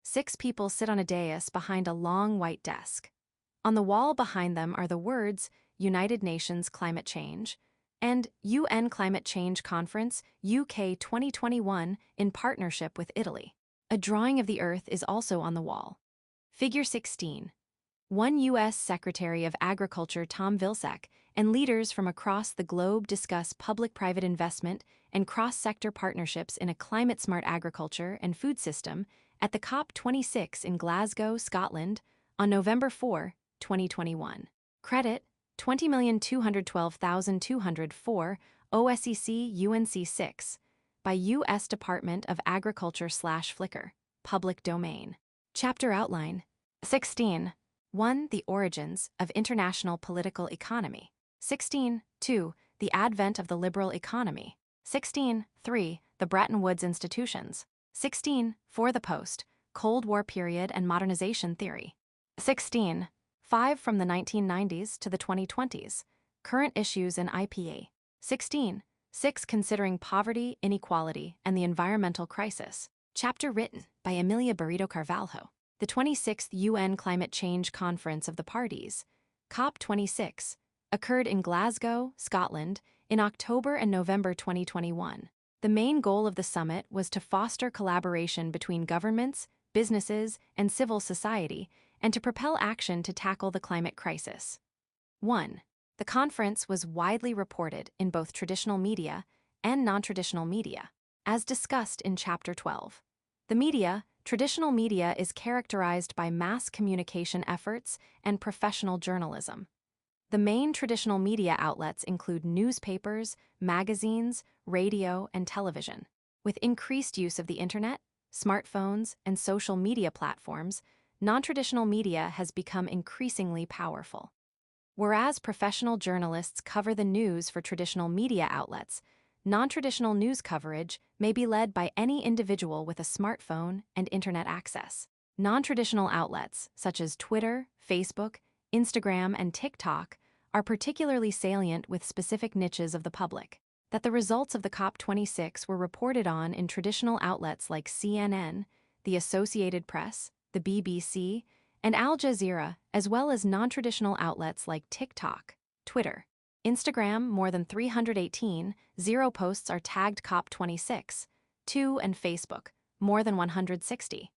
6 people sit on a dais behind a long white desk. On the wall behind them are the words United Nations Climate Change and UN Climate Change Conference UK 2021 in partnership with Italy. A drawing of the Earth is also on the wall. Figure 16. One U.S. Secretary of Agriculture Tom Vilsack and leaders from across the globe discuss public-private investment and cross-sector partnerships in a climate-smart agriculture and food system at the COP26 in Glasgow, Scotland, on November 4, 2021. Credit: 20,212,204 OSEC UNC 6 by U.S. Department of Agriculture/Flickr, public domain. Chapter outline. 16. 1. The origins of international political economy. 16. 2. The advent of the liberal economy. 16. 3. The Bretton Woods institutions. 16. 4. The post-Cold War period and modernization theory. 16. 5. From the 1990s to the 2020s. Current issues in IPA. 16. 6. Considering poverty, inequality, and the environmental crisis. Chapter written by Emilia Barreto Carvalho. The 26th UN Climate Change Conference of the Parties, COP26, occurred in Glasgow, Scotland, in October and November 2021. The main goal of the summit was to foster collaboration between governments, businesses, and civil society, and to propel action to tackle the climate crisis. 1. The conference was widely reported in both traditional media and non-traditional media, as discussed in Chapter 12. Traditional media is characterized by mass communication efforts and professional journalism. The main traditional media outlets include newspapers, magazines, radio, and television. With increased use of the internet, smartphones, and social media platforms, non-traditional media has become increasingly powerful. Whereas professional journalists cover the news for traditional media outlets, non-traditional news coverage may be led by any individual with a smartphone and internet access. Non-traditional outlets, such as Twitter, Facebook, Instagram, and TikTok, are particularly salient with specific niches of the public. That the results of the COP26 were reported on in traditional outlets like CNN, the Associated Press, the BBC, and Al Jazeera, as well as non-traditional outlets like TikTok, Twitter, Instagram. More than 318 posts are tagged COP26, 2, and Facebook, more than 160.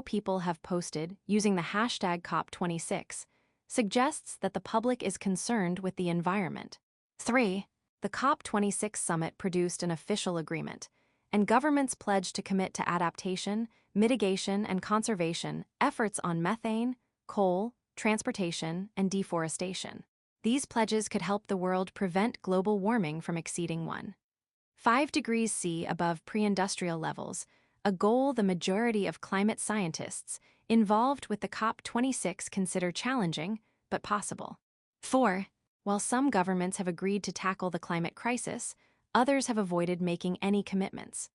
People have posted using the hashtag COP26, suggests that the public is concerned with the environment. 3. The COP26 summit produced an official agreement, and governments pledged to commit to adaptation, mitigation, and conservation efforts on methane, coal, transportation, and deforestation. These pledges could help the world prevent global warming from exceeding 1.5 degrees C above pre-industrial levels, a goal the majority of climate scientists involved with the COP26 consider challenging but possible. 4. While some governments have agreed to tackle the climate crisis, others have avoided making any commitments.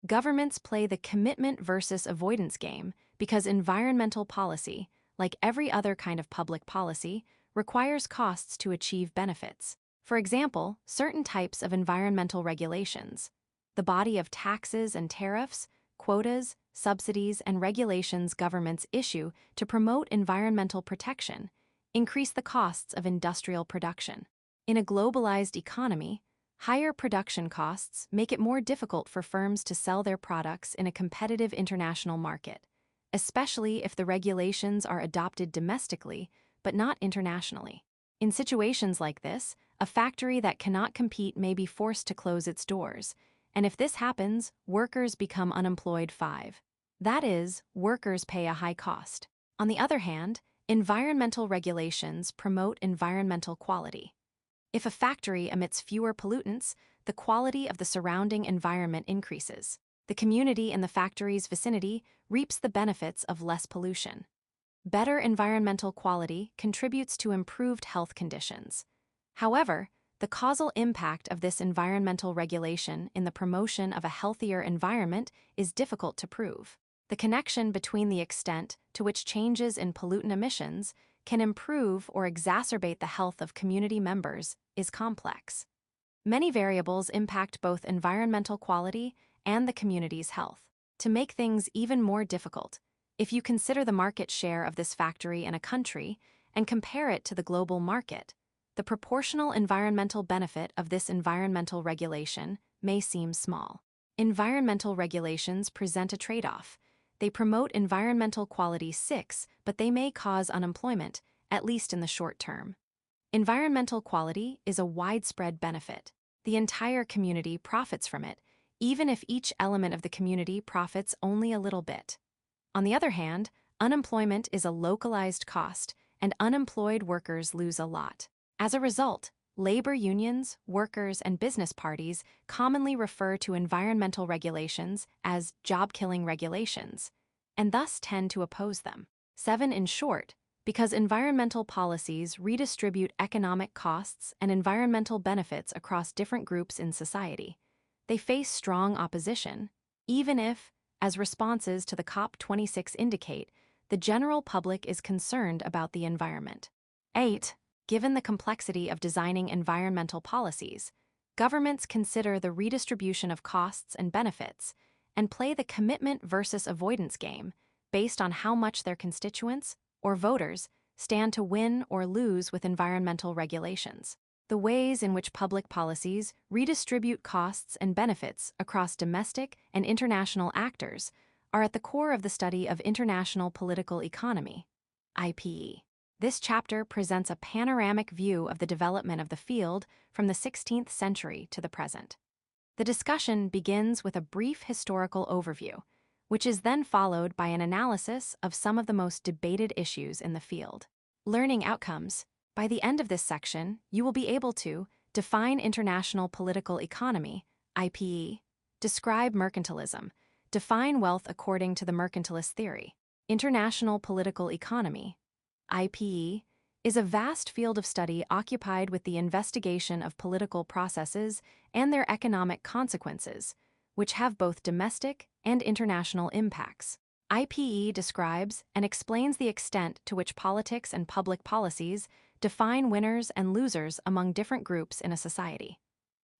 Governments play the commitment versus avoidance game because environmental policy, like every other kind of public policy, requires costs to achieve benefits. For example, certain types of environmental regulations, the body of taxes and tariffs, quotas, subsidies, and regulations governments issue to promote environmental protection, increase the costs of industrial production. In a globalized economy, higher production costs make it more difficult for firms to sell their products in a competitive international market, especially if the regulations are adopted domestically but not internationally. In situations like this, a factory that cannot compete may be forced to close its doors, and if this happens, workers become unemployed. 5. That is, workers pay a high cost. On the other hand, environmental regulations promote environmental quality. If a factory emits fewer pollutants, the quality of the surrounding environment increases. The community in the factory's vicinity reaps the benefits of less pollution. Better environmental quality contributes to improved health conditions. However, the causal impact of this environmental regulation in the promotion of a healthier environment is difficult to prove. The connection between the extent to which changes in pollutant emissions can improve or exacerbate the health of community members is complex. Many variables impact both environmental quality and the community's health. To make things even more difficult, If you consider the market share of this factory in a country and compare it to the global market, the proportional environmental benefit of this environmental regulation may seem small. Environmental regulations present a trade-off. They promote environmental quality 6, but they may cause unemployment, at least in the short term. Environmental quality is a widespread benefit. The entire community profits from it, even if each element of the community profits only a little bit. On the other hand, unemployment is a localized cost, and unemployed workers lose a lot. As a result, labor unions, workers, and business parties commonly refer to environmental regulations as job-killing regulations, and thus tend to oppose them. 7. In short, because environmental policies redistribute economic costs and environmental benefits across different groups in society, they face strong opposition, even if, as responses to the COP26 indicate, the general public is concerned about the environment. 8. Given the complexity of designing environmental policies, governments consider the redistribution of costs and benefits and play the commitment versus avoidance game based on how much their constituents, or voters, stand to win or lose with environmental regulations. The ways in which public policies redistribute costs and benefits across domestic and international actors are at the core of the study of international political economy, IPE. This chapter presents a panoramic view of the development of the field from the 16th century to the present. The discussion begins with a brief historical overview, which is then followed by an analysis of some of the most debated issues in the field. Learning outcomes. By the end of this section, you will be able to define international political economy, IPE, describe mercantilism, define wealth according to the mercantilist theory. International political economy, IPE, is a vast field of study occupied with the investigation of political processes and their economic consequences, which have both domestic and international impacts. IPE describes and explains the extent to which politics and public policies define winners and losers among different groups in a society.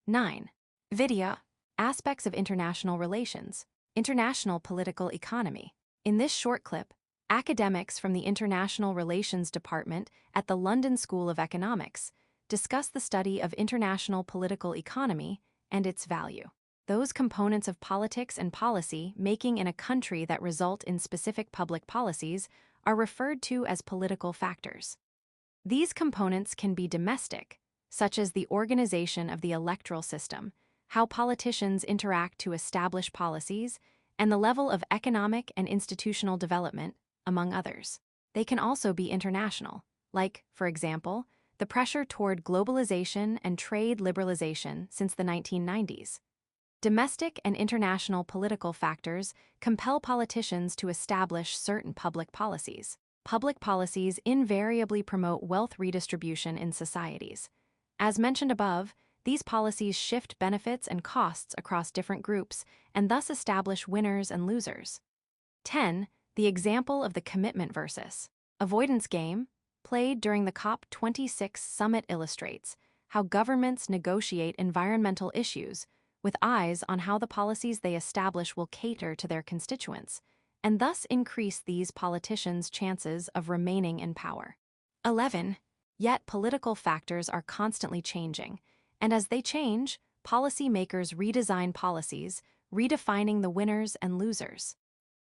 9. Video. Aspects of international relations. International political economy. In this short clip, academics from the International Relations Department at the London School of Economics discuss the study of international political economy and its value. Those components of politics and policy making in a country that result in specific public policies are referred to as political factors. These components can be domestic, such as the organization of the electoral system, how politicians interact to establish policies, and the level of economic and institutional development, among others. They can also be international, like, for example, the pressure toward globalization and trade liberalization since the 1990s. Domestic and international political factors compel politicians to establish certain public policies. Public policies invariably promote wealth redistribution in societies. As mentioned above, these policies shift benefits and costs across different groups and thus establish winners and losers. 10. The example of the commitment versus avoidance game, played during the COP26 summit, illustrates how governments negotiate environmental issues with eyes on how the policies they establish will cater to their constituents, and thus increase these politicians' chances of remaining in power. 11. Yet political factors are constantly changing, and as they change, policymakers redesign policies, redefining the winners and losers.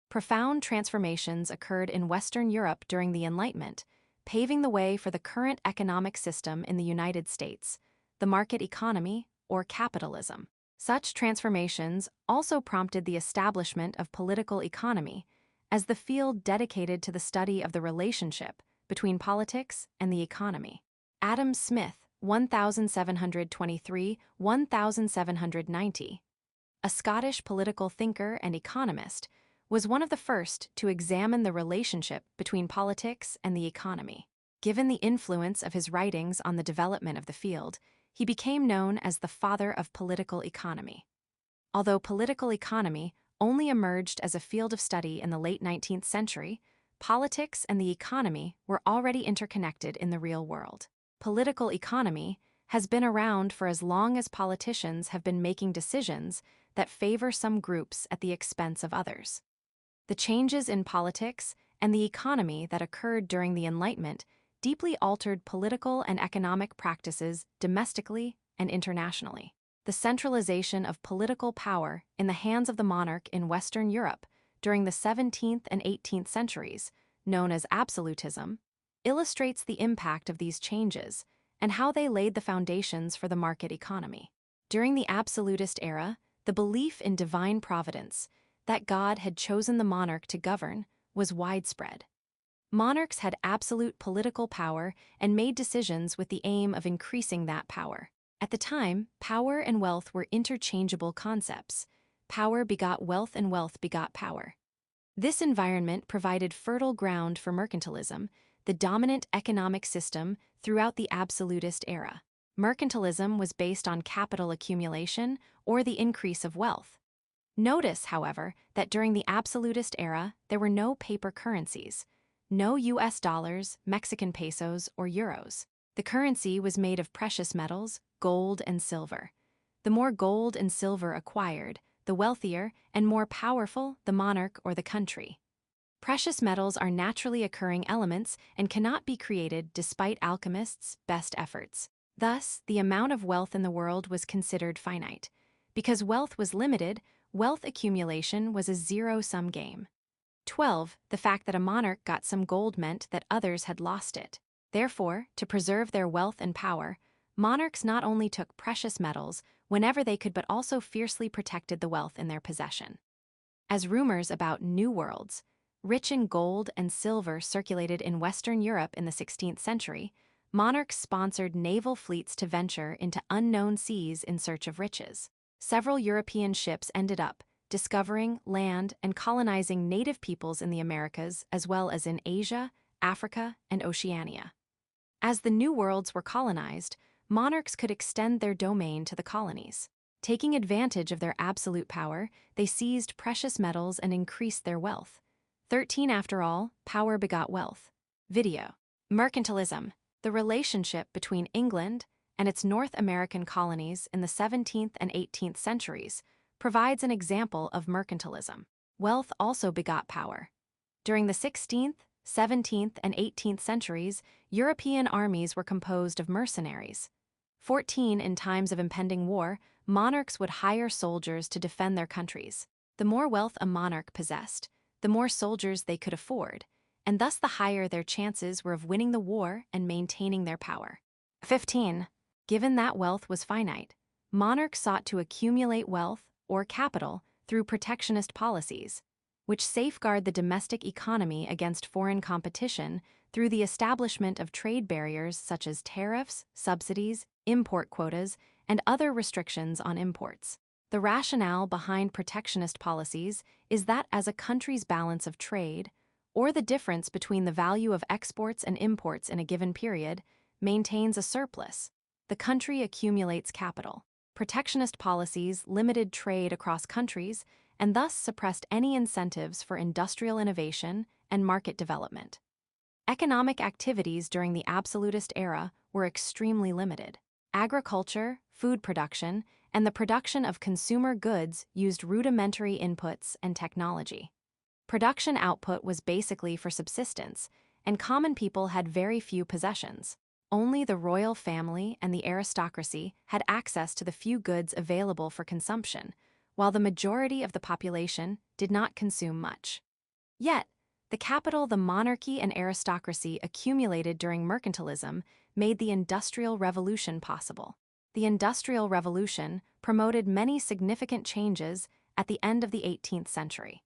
Profound transformations occurred in Western Europe during the Enlightenment, paving the way for the current economic system in the United States, the market economy, or capitalism. Such transformations also prompted the establishment of political economy as the field dedicated to the study of the relationship between politics and the economy. Adam Smith, 1723–1790, a Scottish political thinker and economist, was one of the first to examine the relationship between politics and the economy. Given the influence of his writings on the development of the field, he became known as the father of political economy. Although political economy only emerged as a field of study in the late 19th century, politics and the economy were already interconnected in the real world. Political economy has been around for as long as politicians have been making decisions that favor some groups at the expense of others. The changes in politics and the economy that occurred during the Enlightenment deeply altered political and economic practices domestically and internationally. The centralization of political power in the hands of the monarch in Western Europe during the 17th and 18th centuries, known as absolutism, illustrates the impact of these changes and how they laid the foundations for the market economy. During the absolutist era, the belief in divine providence, that God had chosen the monarch to govern, was widespread. Monarchs had absolute political power and made decisions with the aim of increasing that power. At the time, power and wealth were interchangeable concepts. Power begot wealth and wealth begot power. This environment provided fertile ground for mercantilism, the dominant economic system throughout the absolutist era. Mercantilism was based on capital accumulation or the increase of wealth. Notice, however, that during the absolutist era, there were no paper currencies, no US dollars, Mexican pesos, or euros. The currency was made of precious metals, gold and silver. The more gold and silver acquired, the wealthier and more powerful the monarch or the country. Precious metals are naturally occurring elements and cannot be created despite alchemists' best efforts. Thus, the amount of wealth in the world was considered finite. Because wealth was limited, wealth accumulation was a zero-sum game. 12. The fact that a monarch got some gold meant that others had lost it. Therefore, to preserve their wealth and power, monarchs not only took precious metals whenever they could but also fiercely protected the wealth in their possession. As rumors about new worlds, rich in gold and silver, circulated in Western Europe in the 16th century, monarchs sponsored naval fleets to venture into unknown seas in search of riches. Several European ships ended up discovering, land, and colonizing native peoples in the Americas as well as in Asia, Africa, and Oceania. As the new worlds were colonized, monarchs could extend their domain to the colonies. Taking advantage of their absolute power, they seized precious metals and increased their wealth. 13. After all, power begot wealth. Video. Mercantilism. The relationship between England and its North American colonies in the 17th and 18th centuries provides an example of mercantilism. Wealth also begot power. During the 16th, 17th, and 18th centuries, European armies were composed of mercenaries. 14. In times of impending war, monarchs would hire soldiers to defend their countries. The more wealth a monarch possessed, the more soldiers they could afford, and thus the higher their chances were of winning the war and maintaining their power. 15. Given that wealth was finite, monarchs sought to accumulate wealth or capital through protectionist policies, which safeguard the domestic economy against foreign competition through the establishment of trade barriers such as tariffs, subsidies, import quotas, and other restrictions on imports. The rationale behind protectionist policies is that as a country's balance of trade, or the difference between the value of exports and imports in a given period, maintains a surplus, the country accumulates capital. Protectionist policies limited trade across countries and thus suppressed any incentives for industrial innovation and market development. Economic activities during the absolutist era were extremely limited. Agriculture, food production, and the production of consumer goods used rudimentary inputs and technology. Production output was basically for subsistence, and common people had very few possessions. Only the royal family and the aristocracy had access to the few goods available for consumption, while the majority of the population did not consume much. Yet, the capital the monarchy and aristocracy accumulated during mercantilism made the Industrial Revolution possible. The Industrial Revolution promoted many significant changes at the end of the 18th century.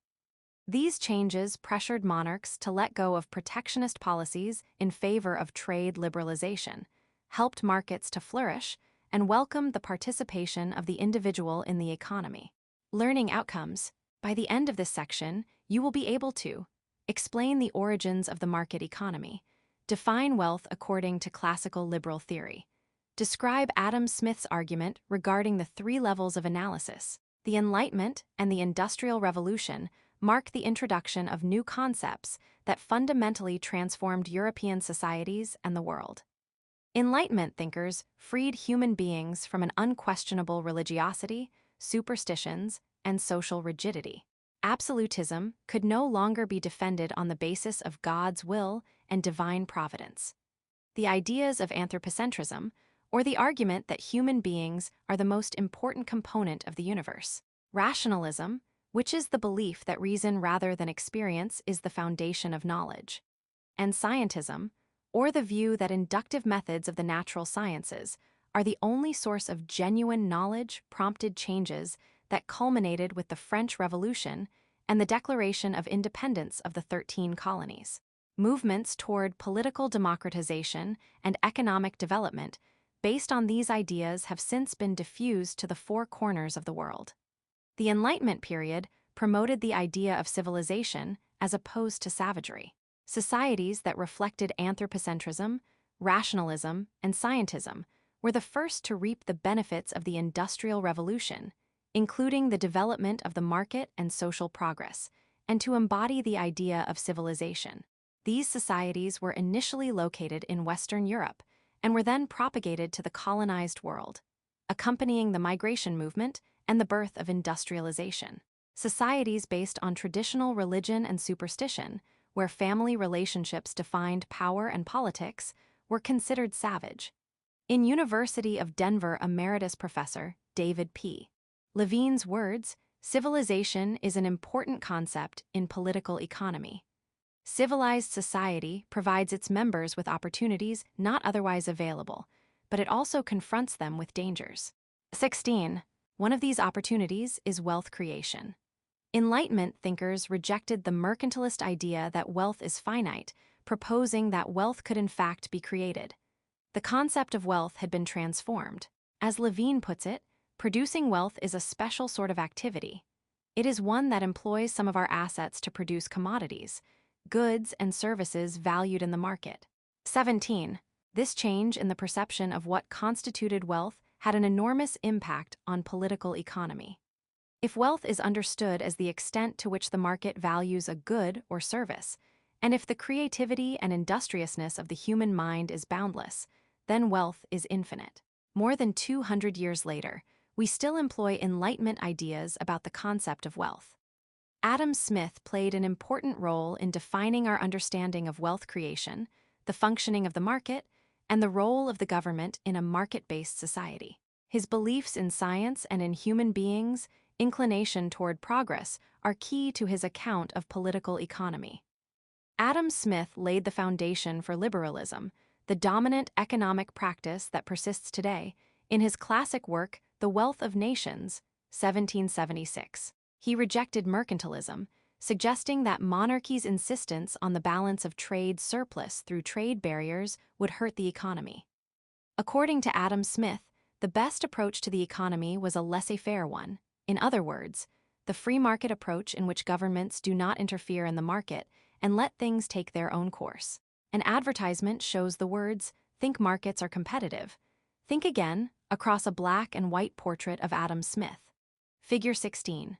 These changes pressured monarchs to let go of protectionist policies in favor of trade liberalization, helped markets to flourish, and welcomed the participation of the individual in the economy. Learning outcomes. By the end of this section, you will be able to explain the origins of the market economy, define wealth according to classical liberal theory, describe Adam Smith's argument regarding the three levels of analysis. The Enlightenment and the Industrial Revolution mark the introduction of new concepts that fundamentally transformed European societies and the world. Enlightenment thinkers freed human beings from an unquestionable religiosity, superstitions, and social rigidity. Absolutism could no longer be defended on the basis of God's will and divine providence. The ideas of anthropocentrism, or the argument that human beings are the most important component of the universe. Rationalism, which is the belief that reason rather than experience is the foundation of knowledge. And scientism, or the view that inductive methods of the natural sciences are the only source of genuine knowledge-prompted changes that culminated with the French Revolution and the Declaration of Independence of the 13 colonies. Movements toward political democratization and economic development based on these ideas have since been diffused to the four corners of the world. The Enlightenment period promoted the idea of civilization as opposed to savagery. Societies that reflected anthropocentrism, rationalism, and scientism were the first to reap the benefits of the Industrial Revolution, including the development of the market and social progress, and to embody the idea of civilization. These societies were initially located in Western Europe and were then propagated to the colonized world, accompanying the migration movement and the birth of industrialization. Societies based on traditional religion and superstition, where family relationships defined power and politics, were considered savage. In University of Denver Emeritus Professor David P. Levine's words, civilization is an important concept in political economy. Civilized society provides its members with opportunities not otherwise available, but it also confronts them with dangers. 16. One of these opportunities is wealth creation. Enlightenment thinkers rejected the mercantilist idea that wealth is finite, proposing that wealth could in fact be created. The concept of wealth had been transformed. As Levine puts it, producing wealth is a special sort of activity. It is one that employs some of our assets to produce commodities, goods and services valued in the market. 17. This change in the perception of what constituted wealth had an enormous impact on political economy. If wealth is understood as the extent to which the market values a good or service, and if the creativity and industriousness of the human mind is boundless, then wealth is infinite. More than 200 years later, we still employ Enlightenment ideas about the concept of wealth. Adam Smith played an important role in defining our understanding of wealth creation, the functioning of the market, and the role of the government in a market-based society. His beliefs in science and in human beings' inclination toward progress are key to his account of political economy. Adam Smith laid the foundation for liberalism, the dominant economic practice that persists today, in his classic work, The Wealth of Nations, 1776. He rejected mercantilism, suggesting that monarchies' insistence on the balance of trade surplus through trade barriers would hurt the economy. According to Adam Smith, the best approach to the economy was a laissez-faire one. In other words, the free market approach in which governments do not interfere in the market and let things take their own course. An advertisement shows the words, "Think markets are competitive." Think again, across a black and white portrait of Adam Smith. Figure 16.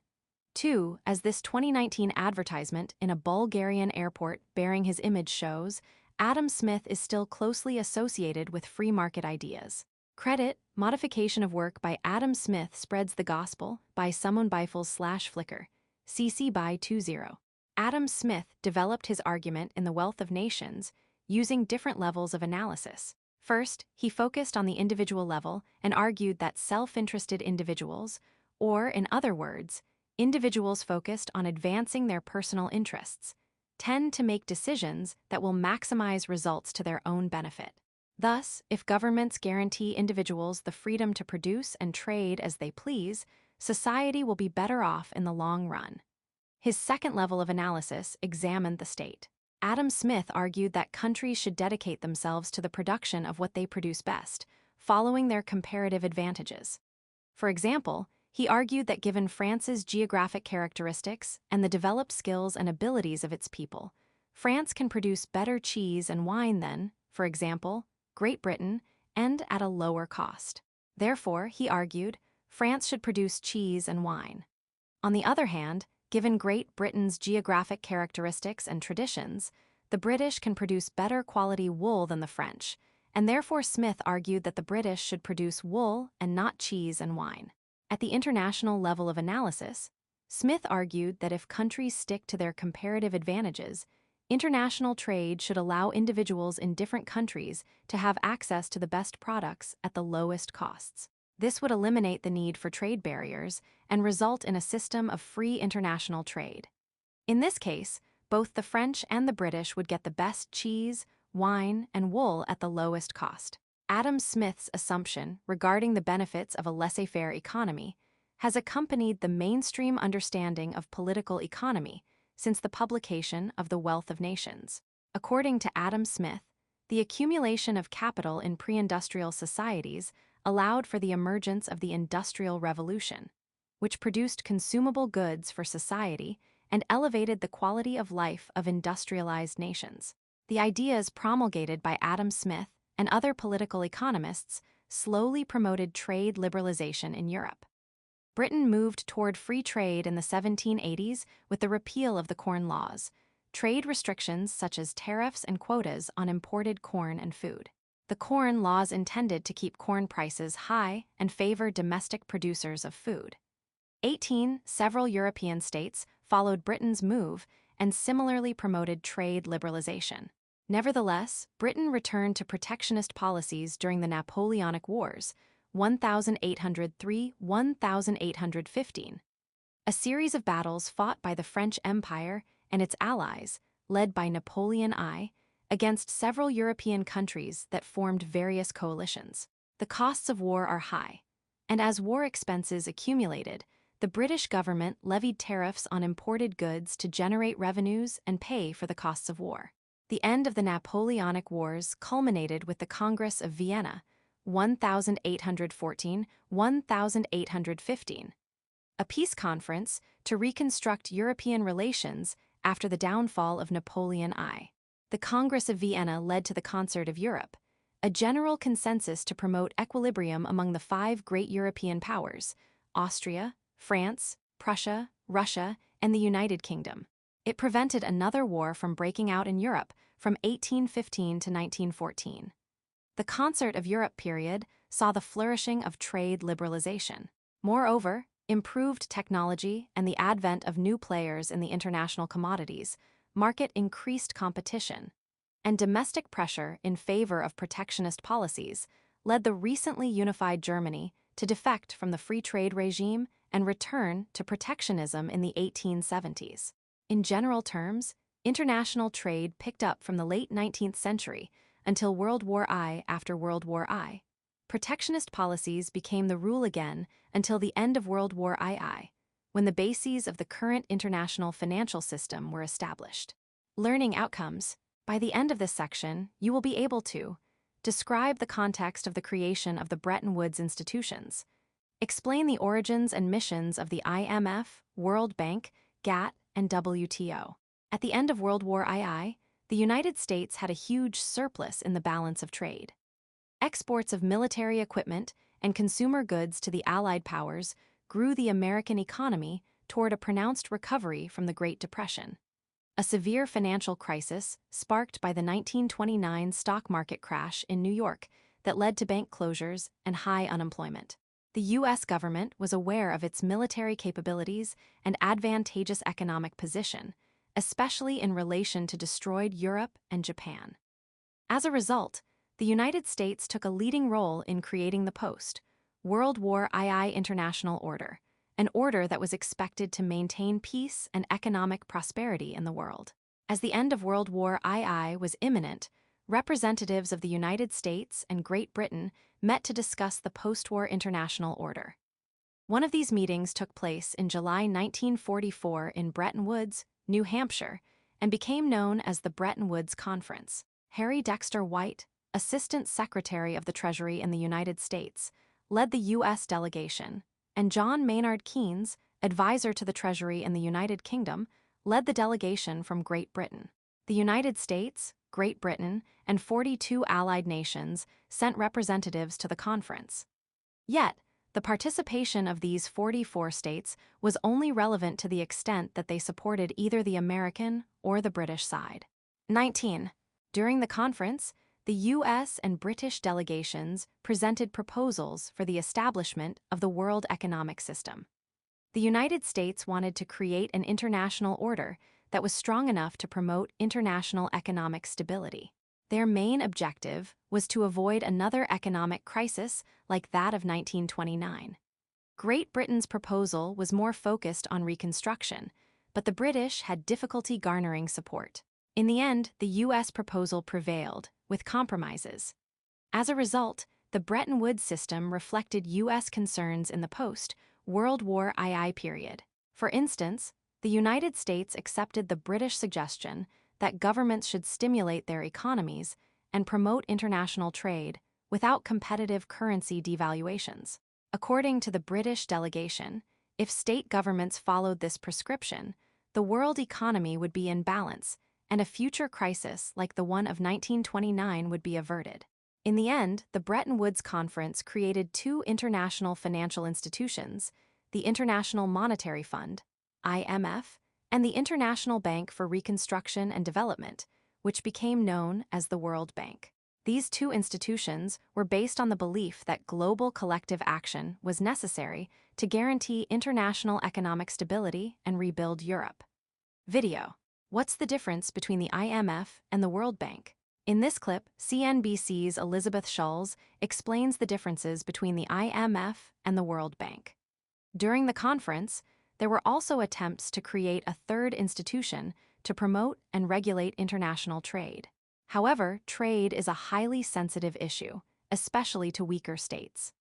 2. As this 2019 advertisement in a Bulgarian airport bearing his image shows, Adam Smith is still closely associated with free market ideas. Credit, modification of work by Adam Smith spreads the gospel by Someone Bifles/Flickr. CC by 20. Adam Smith developed his argument in The Wealth of Nations using different levels of analysis. First, he focused on the individual level and argued that self-interested individuals, or in other words, individuals focused on advancing their personal interests, tend to make decisions that will maximize results to their own benefit. Thus, if governments guarantee individuals the freedom to produce and trade as they please, society will be better off in the long run. His second level of analysis examined the state. Adam Smith argued that countries should dedicate themselves to the production of what they produce best, following their comparative advantages. For example, he argued that given France's geographic characteristics and the developed skills and abilities of its people, France can produce better cheese and wine than, for example, Great Britain, and at a lower cost. Therefore, he argued, France should produce cheese and wine. On the other hand, given Great Britain's geographic characteristics and traditions, the British can produce better quality wool than the French, and therefore Smith argued that the British should produce wool and not cheese and wine. At the international level of analysis, Smith argued that if countries stick to their comparative advantages, international trade should allow individuals in different countries to have access to the best products at the lowest costs. This would eliminate the need for trade barriers and result in a system of free international trade. In this case, both the French and the British would get the best cheese, wine, and wool at the lowest cost. Adam Smith's assumption regarding the benefits of a laissez-faire economy has accompanied the mainstream understanding of political economy since the publication of The Wealth of Nations. According to Adam Smith, the accumulation of capital in pre-industrial societies allowed for the emergence of the Industrial Revolution, which produced consumable goods for society and elevated the quality of life of industrialized nations. The ideas promulgated by Adam Smith and other political economists slowly promoted trade liberalization in Europe. Britain moved toward free trade in the 1780s with the repeal of the Corn Laws, trade restrictions such as tariffs and quotas on imported corn and food. The Corn Laws intended to keep corn prices high and favor domestic producers of food. Several European states followed Britain's move and similarly promoted trade liberalization. Nevertheless, Britain returned to protectionist policies during the Napoleonic Wars, 1803–1815, a series of battles fought by the French Empire and its allies, led by Napoleon I, against several European countries that formed various coalitions. The costs of war are high, and as war expenses accumulated, the British government levied tariffs on imported goods to generate revenues and pay for the costs of war. The end of the Napoleonic Wars culminated with the Congress of Vienna, 1814–1815, a peace conference to reconstruct European relations after the downfall of Napoleon I. The Congress of Vienna led to the Concert of Europe, a general consensus to promote equilibrium among the five great European powers: Austria, France, Prussia, Russia, and the United Kingdom. It prevented another war from breaking out in Europe from 1815 to 1914. The Concert of Europe period saw the flourishing of trade liberalization. Moreover, improved technology and the advent of new players in the international commodities market increased competition, and domestic pressure in favor of protectionist policies led the recently unified Germany to defect from the free trade regime and return to protectionism in the 1870s. In general terms, international trade picked up from the late 19th century until World War I. After World War I, protectionist policies became the rule again until the end of World War II, when the bases of the current international financial system were established. Learning outcomes. By the end of this section, you will be able to describe the context of the creation of the Bretton Woods institutions, explain the origins and missions of the IMF, World Bank, GATT, and WTO. At the end of World War II, the United States had a huge surplus in the balance of trade. Exports of military equipment and consumer goods to the Allied powers grew the American economy toward a pronounced recovery from the Great Depression. A severe financial crisis sparked by the 1929 stock market crash in New York that led to bank closures and high unemployment. The U.S. government was aware of its military capabilities and advantageous economic position, especially in relation to destroyed Europe and Japan. As a result, the United States took a leading role in creating the post-World War II International Order, an order that was expected to maintain peace and economic prosperity in the world. As the end of World War II was imminent, representatives of the United States and Great Britain met to discuss the post-war international order. One of these meetings took place in July 1944 in Bretton Woods, New Hampshire, and became known as the Bretton Woods Conference. Harry Dexter White, Assistant Secretary of the Treasury in the United States, led the U.S. delegation, and John Maynard Keynes, advisor to the Treasury in the United Kingdom, led the delegation from Great Britain. The United States, Great Britain, and 42 allied nations sent representatives to the conference. Yet, the participation of these 44 states was only relevant to the extent that they supported either the American or the British side. 19. During the conference, the U.S. and British delegations presented proposals for the establishment of the World Economic System. The United States wanted to create an international order that was strong enough to promote international economic stability. Their main objective was to avoid another economic crisis like that of 1929. Great Britain's proposal was more focused on reconstruction, but the British had difficulty garnering support. In the end, the U.S. proposal prevailed, with compromises. As a result, the Bretton Woods system reflected U.S. concerns in the post-World War II period. For instance, the United States accepted the British suggestion that governments should stimulate their economies and promote international trade without competitive currency devaluations. According to the British delegation, if state governments followed this prescription, the world economy would be in balance, and a future crisis like the one of 1929 would be averted. In the end, the Bretton Woods Conference created two international financial institutions, the International Monetary Fund, IMF, and the International Bank for Reconstruction and Development, which became known as the World Bank. These two institutions were based on the belief that global collective action was necessary to guarantee international economic stability and rebuild Europe. Video. What's the difference between the IMF and the World Bank? In this clip, CNBC's Elizabeth Schulz explains the differences between the IMF and the World Bank. During the conference, there were also attempts to create a third institution to promote and regulate international trade. However, trade is a highly sensitive issue, especially to weaker states.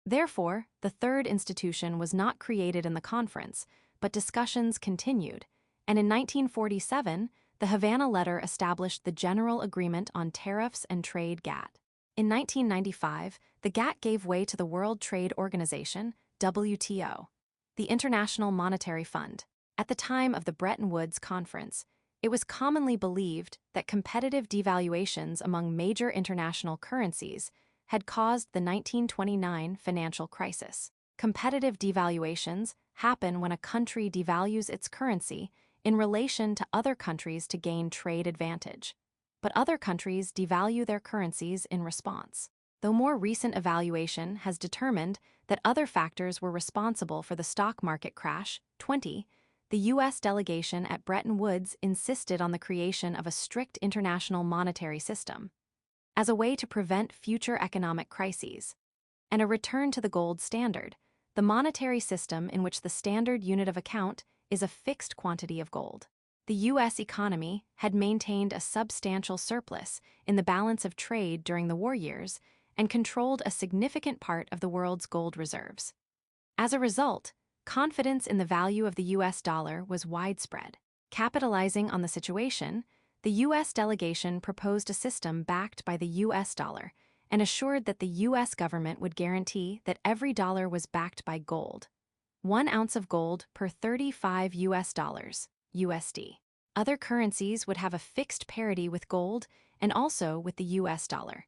Therefore, the third institution was not created in the conference, but discussions continued, and in 1947, the Havana Letter established the General Agreement on Tariffs and Trade GATT. In 1995, the GATT gave way to the World Trade Organization, WTO, the International Monetary Fund. At the time of the Bretton Woods Conference, it was commonly believed that competitive devaluations among major international currencies had caused the 1929 financial crisis. Competitive devaluations happen when a country devalues its currency in relation to other countries to gain trade advantage, but other countries devalue their currencies in response. Though more recent evaluation has determined that other factors were responsible for the stock market crash, the U.S. delegation at Bretton Woods insisted on the creation of a strict international monetary system as a way to prevent future economic crises, and a return to the gold standard, the monetary system in which the standard unit of account is a fixed quantity of gold. The U.S. economy had maintained a substantial surplus in the balance of trade during the war years and controlled a significant part of the world's gold reserves. As a result, confidence in the value of the U.S. dollar was widespread. Capitalizing on the situation, the U.S. delegation proposed a system backed by the U.S. dollar and assured that the U.S. government would guarantee that every dollar was backed by gold. 1 ounce of gold per 35 U.S. dollars, USD. Other currencies would have a fixed parity with gold and also with the U.S. dollar.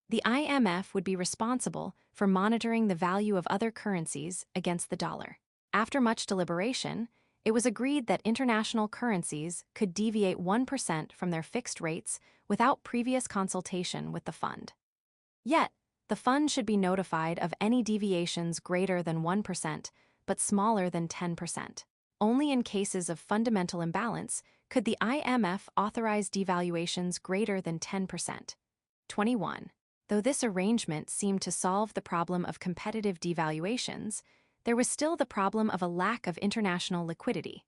The IMF would be responsible for monitoring the value of other currencies against the dollar. After much deliberation, it was agreed that international currencies could deviate 1% from their fixed rates without previous consultation with the fund. Yet, the fund should be notified of any deviations greater than 1%, but smaller than 10%. Only in cases of fundamental imbalance could the IMF authorize devaluations greater than 10%. 21. Though this arrangement seemed to solve the problem of competitive devaluations, there was still the problem of a lack of international liquidity.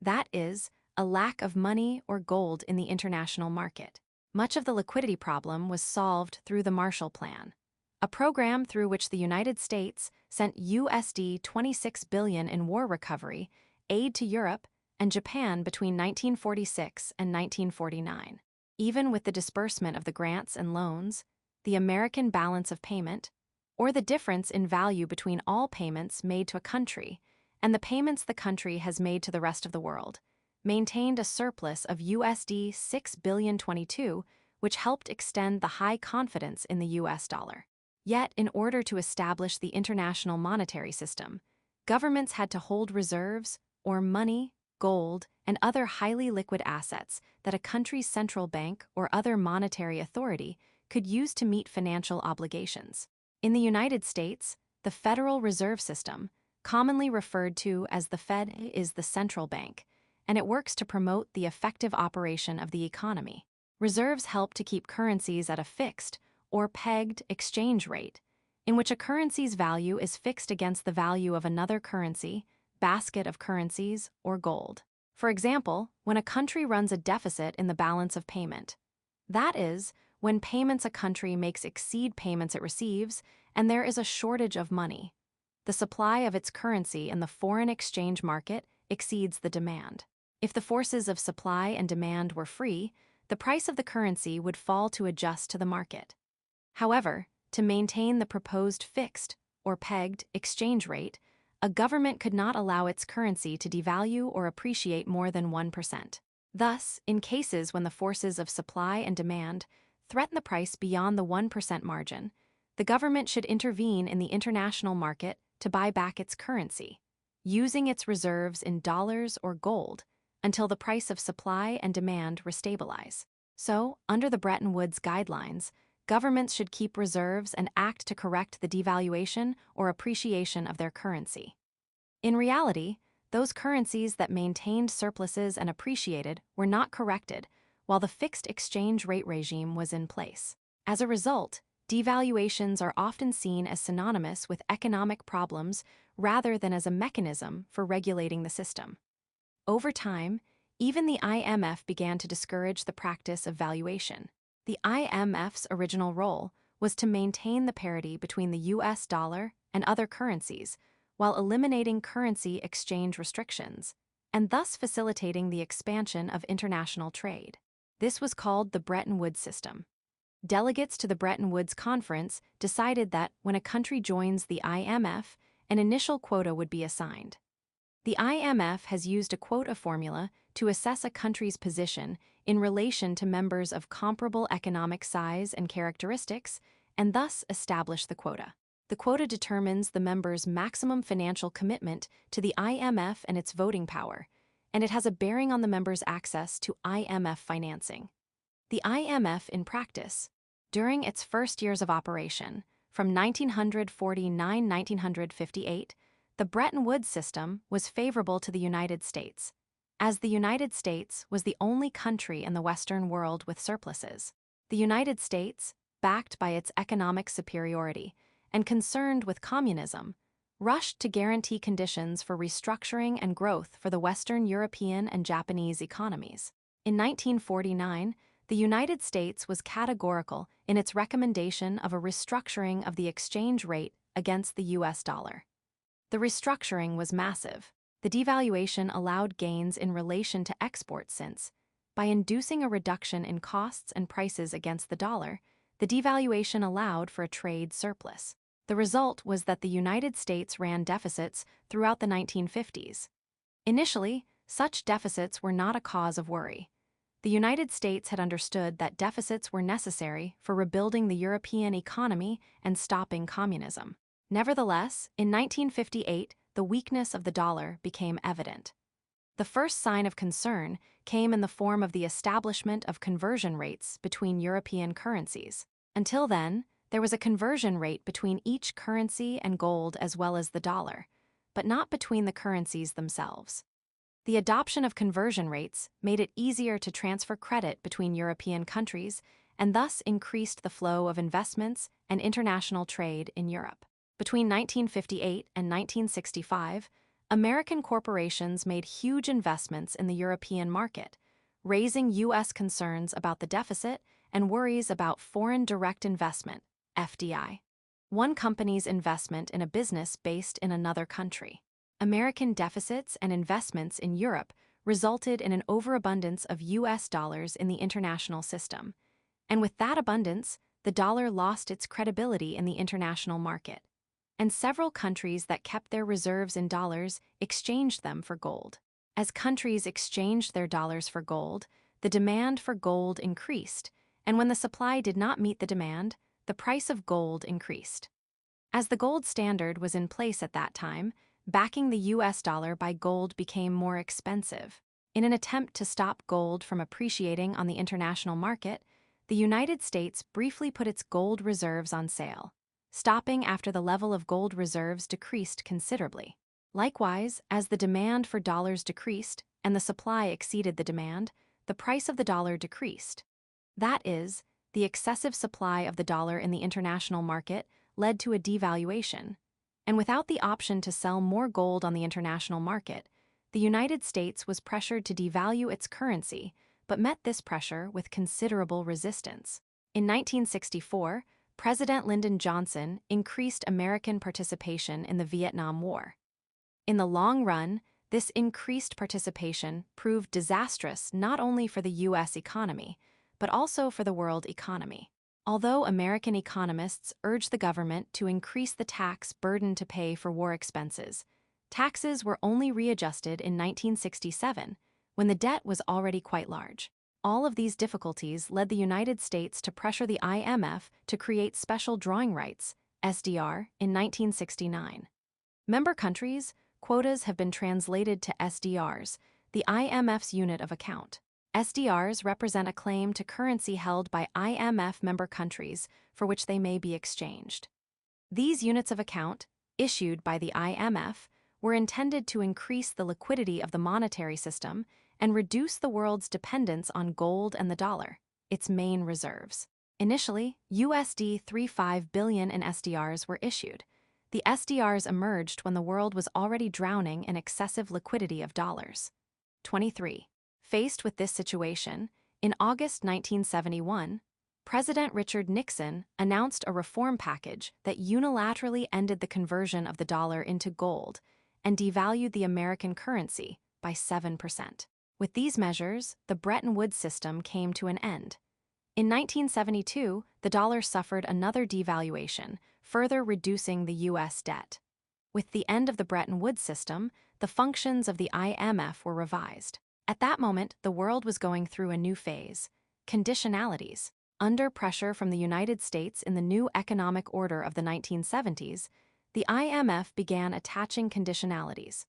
That is, a lack of money or gold in the international market. Much of the liquidity problem was solved through the Marshall Plan, a program through which the United States sent USD 26 billion in war recovery aid to Europe and Japan between 1946 and 1949. Even with the disbursement of the grants and loans, the American balance of payment, or the difference in value between all payments made to a country and the payments the country has made to the rest of the world, maintained a surplus of USD 6,022,000,000, which helped extend the high confidence in the US dollar. Yet, in order to establish the international monetary system, governments had to hold reserves, or money, gold, and other highly liquid assets that a country's central bank or other monetary authority could use to meet financial obligations. In the United States, the Federal Reserve System, commonly referred to as the Fed, is the central bank, and it works to promote the effective operation of the economy. Reserves help to keep currencies at a fixed or pegged exchange rate, in which a currency's value is fixed against the value of another currency, basket of currencies, or gold. For example, when a country runs a deficit in the balance of payment. That is, when payments a country makes exceed payments it receives, and there is a shortage of money. The supply of its currency in the foreign exchange market exceeds the demand. If the forces of supply and demand were free, the price of the currency would fall to adjust to the market. However, to maintain the proposed fixed or pegged exchange rate, a government could not allow its currency to devalue or appreciate more than 1%. Thus, in cases when the forces of supply and demand threaten the price beyond the 1% margin, the government should intervene in the international market to buy back its currency, using its reserves in dollars or gold until the price of supply and demand restabilize. So, under the Bretton Woods guidelines, governments should keep reserves and act to correct the devaluation or appreciation of their currency. In reality, those currencies that maintained surpluses and appreciated were not corrected, while the fixed exchange rate regime was in place. As a result, devaluations are often seen as synonymous with economic problems rather than as a mechanism for regulating the system. Over time, even the IMF began to discourage the practice of valuation. The IMF's original role was to maintain the parity between the US dollar and other currencies, while eliminating currency exchange restrictions, and thus facilitating the expansion of international trade. This was called the Bretton Woods system. Delegates to the Bretton Woods Conference decided that when a country joins the IMF, an initial quota would be assigned. The IMF has used a quota formula to assess a country's position in relation to members of comparable economic size and characteristics, and thus establish the quota. The quota determines the member's maximum financial commitment to the IMF and its voting power, and it has a bearing on the member's access to IMF financing. The IMF, in practice, during its first years of operation, from 1949-1958, the Bretton Woods system was favorable to the United States, as the United States was the only country in the Western world with surpluses. The United States, backed by its economic superiority and concerned with communism, rushed to guarantee conditions for restructuring and growth for the Western European and Japanese economies. In 1949, the United States was categorical in its recommendation of a restructuring of the exchange rate against the US dollar. The restructuring was massive. The devaluation allowed gains in relation to exports since, by inducing a reduction in costs and prices against the dollar, the devaluation allowed for a trade surplus. The result was that the United States ran deficits throughout the 1950s. Initially, such deficits were not a cause of worry. The United States had understood that deficits were necessary for rebuilding the European economy and stopping communism. Nevertheless, in 1958, the weakness of the dollar became evident. The first sign of concern came in the form of the establishment of conversion rates between European currencies. Until then, there was a conversion rate between each currency and gold as well as the dollar, but not between the currencies themselves. The adoption of conversion rates made it easier to transfer credit between European countries and thus increased the flow of investments and international trade in Europe. Between 1958 and 1965, American corporations made huge investments in the European market, raising U.S. concerns about the deficit and worries about foreign direct investment, FDI. One company's investment in a business based in another country. American deficits and investments in Europe resulted in an overabundance of U.S. dollars in the international system, and with that abundance, the dollar lost its credibility in the international market, and several countries that kept their reserves in dollars exchanged them for gold. As countries exchanged their dollars for gold, the demand for gold increased, and when the supply did not meet the demand, the price of gold increased. As the gold standard was in place at that time, backing the US dollar by gold became more expensive. In an attempt to stop gold from appreciating on the international market, the United States briefly put its gold reserves on sale, stopping after the level of gold reserves decreased considerably. Likewise, as the demand for dollars decreased and the supply exceeded the demand, the price of the dollar decreased. That is, the excessive supply of the dollar in the international market led to a devaluation, and without the option to sell more gold on the international market, the United States was pressured to devalue its currency, but met this pressure with considerable resistance. In 1964, President Lyndon Johnson increased American participation in the Vietnam War. In the long run, this increased participation proved disastrous not only for the U.S. economy, but also for the world economy. Although American economists urged the government to increase the tax burden to pay for war expenses, taxes were only readjusted in 1967, when the debt was already quite large. All of these difficulties led the United States to pressure the IMF to create special drawing rights, SDR, in 1969. Member countries' quotas have been translated to SDRs, the IMF's unit of account. SDRs represent a claim to currency held by IMF member countries for which they may be exchanged. These units of account, issued by the IMF, were intended to increase the liquidity of the monetary system and reduce the world's dependence on gold and the dollar, its main reserves. Initially, USD 35 billion in SDRs were issued. The SDRs emerged when the world was already drowning in excessive liquidity of dollars. 23. Faced with this situation, in August 1971, President Richard Nixon announced a reform package that unilaterally ended the conversion of the dollar into gold and devalued the American currency by 7%. With these measures, the Bretton Woods system came to an end. In 1972, the dollar suffered another devaluation, further reducing the U.S. debt. With the end of the Bretton Woods system, the functions of the IMF were revised. At that moment, the world was going through a new phase: conditionalities. Under pressure from the United States in the new economic order of the 1970s, the IMF began attaching conditionalities.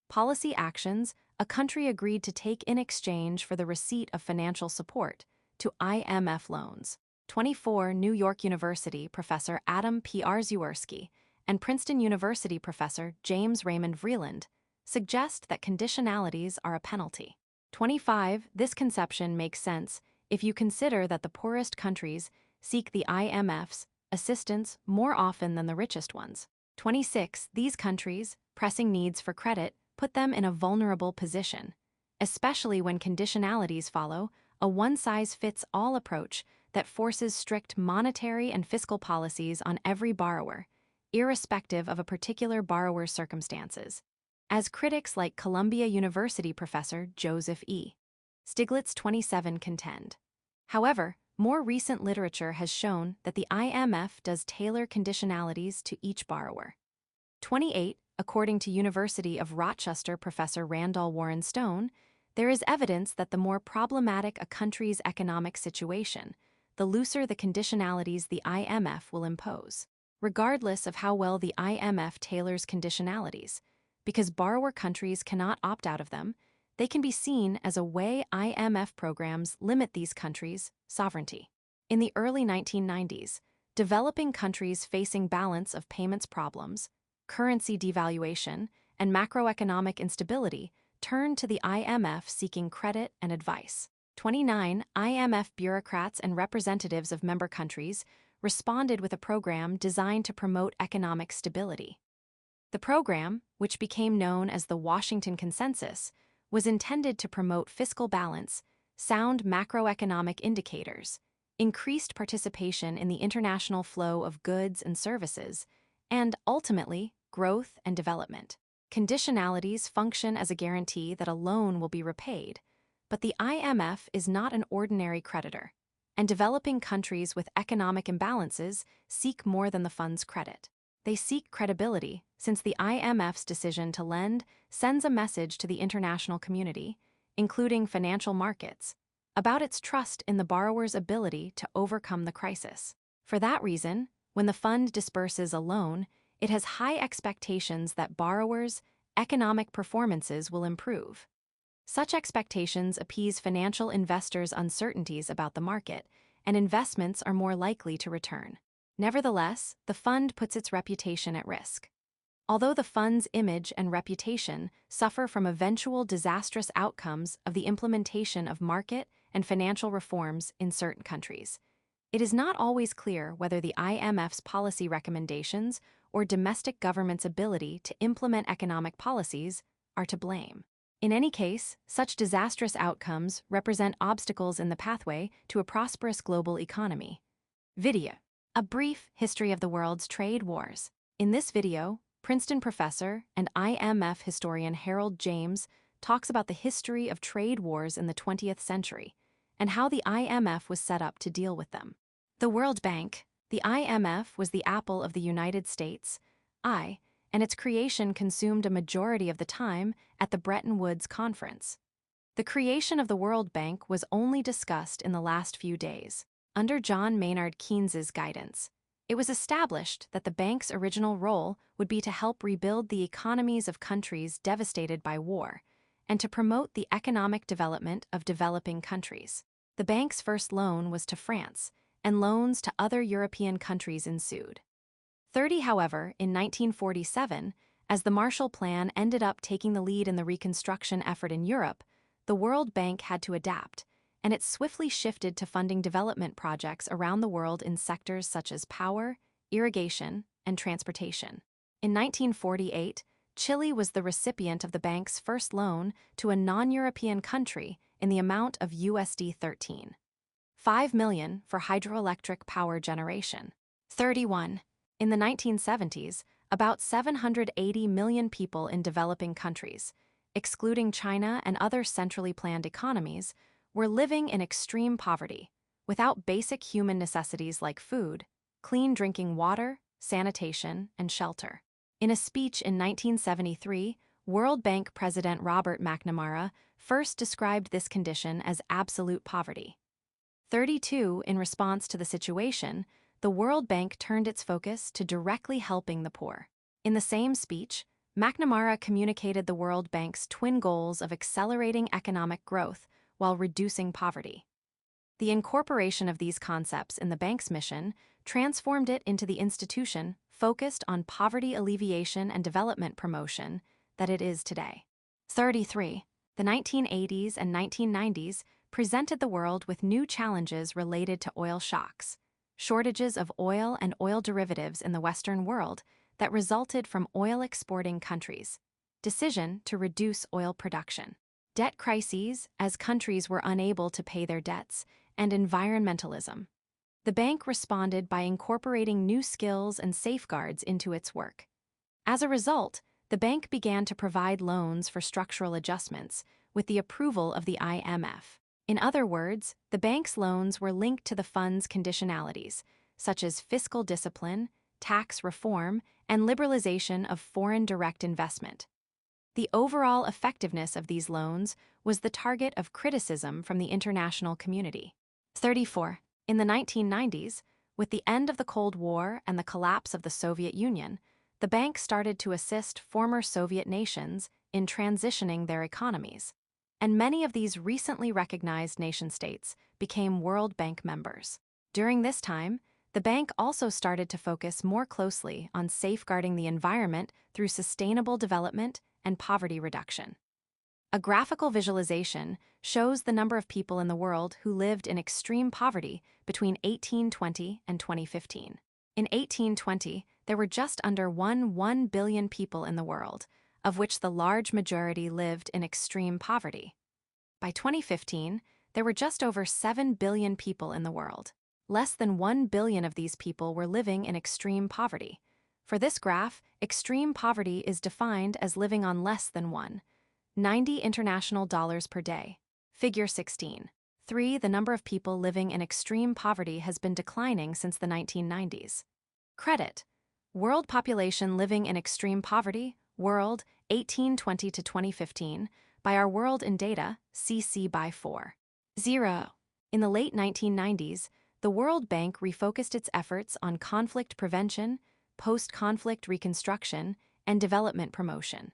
Policy actions a country agreed to take in exchange for the receipt of financial support to IMF loans. 24 New York University professor Adam P. Arzuersky and Princeton University professor James Raymond Vreeland suggest that conditionalities are a penalty. 25 This conception makes sense if you consider that the poorest countries seek the IMF's assistance more often than the richest ones. 26 These countries' pressing needs for credit put them in a vulnerable position, especially when conditionalities follow a one-size-fits-all approach that forces strict monetary and fiscal policies on every borrower, irrespective of a particular borrower's circumstances, as critics like Columbia University professor Joseph E. Stiglitz 27 contend. However, more recent literature has shown that the IMF does tailor conditionalities to each borrower. 28 According to University of Rochester professor Randall Warren Stone, there is evidence that the more problematic a country's economic situation, the looser the conditionalities the IMF will impose, regardless of how well the IMF tailors conditionalities. Because borrower countries cannot opt out of them, they can be seen as a way IMF programs limit these countries' sovereignty. In the early 1990s, developing countries facing balance of payments problems, currency devaluation, and macroeconomic instability turned to the IMF seeking credit and advice. 29 IMF bureaucrats and representatives of member countries responded with a program designed to promote economic stability. The program, which became known as the Washington Consensus, was intended to promote fiscal balance, sound macroeconomic indicators, increased participation in the international flow of goods and services, and, ultimately, growth and development. Conditionalities function as a guarantee that a loan will be repaid, but the IMF is not an ordinary creditor, and developing countries with economic imbalances seek more than the fund's credit. They seek credibility, since the IMF's decision to lend sends a message to the international community, including financial markets, about its trust in the borrower's ability to overcome the crisis. For that reason, when the fund disperses a loan, it has high expectations that borrowers' economic performances will improve. Such expectations appease financial investors' uncertainties about the market, and investments are more likely to return. Nevertheless, the fund puts its reputation at risk. Although the fund's image and reputation suffer from eventual disastrous outcomes of the implementation of market and financial reforms in certain countries, it is not always clear whether the IMF's policy recommendations or domestic government's ability to implement economic policies are to blame. In any case, such disastrous outcomes represent obstacles in the pathway to a prosperous global economy. Video: A brief history of the world's trade wars. In this video, Princeton professor and IMF historian Harold James talks about the history of trade wars in the 20th century and how the IMF was set up to deal with them. The World Bank, the IMF, was the apple of the United States, and its creation consumed a majority of the time at the Bretton Woods Conference. The creation of the World Bank was only discussed in the last few days. Under John Maynard Keynes's guidance, it was established that the bank's original role would be to help rebuild the economies of countries devastated by war and to promote the economic development of developing countries. The bank's first loan was to France, and loans to other European countries ensued. However, in 1947, as the Marshall Plan ended up taking the lead in the reconstruction effort in Europe, the World Bank had to adapt, and it swiftly shifted to funding development projects around the world in sectors such as power, irrigation, and transportation. In 1948, Chile was the recipient of the bank's first loan to a non-European country in the amount of USD 13.5 million for hydroelectric power generation. 31. In the 1970s, about 780 million people in developing countries, excluding China and other centrally planned economies, were living in extreme poverty, without basic human necessities like food, clean drinking water, sanitation, and shelter. In a speech in 1973, World Bank President Robert McNamara first described this condition as absolute poverty. 32. In response to the situation, the World Bank turned its focus to directly helping the poor. In the same speech, McNamara communicated the World Bank's twin goals of accelerating economic growth while reducing poverty. The incorporation of these concepts in the bank's mission transformed it into the institution focused on poverty alleviation and development promotion that it is today. 33. The 1980s and 1990s presented the world with new challenges related to oil shocks, shortages of oil and oil derivatives in the Western world that resulted from oil-exporting countries, decision to reduce oil production, debt crises as countries were unable to pay their debts, and environmentalism. The bank responded by incorporating new skills and safeguards into its work. As a result, the bank began to provide loans for structural adjustments with the approval of the IMF. In other words, the bank's loans were linked to the fund's conditionalities, such as fiscal discipline, tax reform, and liberalization of foreign direct investment. The overall effectiveness of these loans was the target of criticism from the international community. 34. In the 1990s, with the end of the Cold War and the collapse of the Soviet Union, the bank started to assist former Soviet nations in transitioning their economies, and many of these recently recognized nation-states became World Bank members. During this time, the bank also started to focus more closely on safeguarding the environment through sustainable development and poverty reduction. A graphical visualization shows the number of people in the world who lived in extreme poverty between 1820 and 2015. In 1820, there were just under 1 billion people in the world, of which the large majority lived in extreme poverty. By 2015, there were just over 7 billion people in the world. Less than 1 billion of these people were living in extreme poverty. For this graph, extreme poverty is defined as living on less than $90 international dollars per day. Figure 16. 3. The number of people living in extreme poverty has been declining since the 1990s. Credit: World population living in extreme poverty, World, 1820 to 2015, by Our World in Data, CC by 4. 0. In the late 1990s, the World Bank refocused its efforts on conflict prevention, post-conflict reconstruction, and development promotion.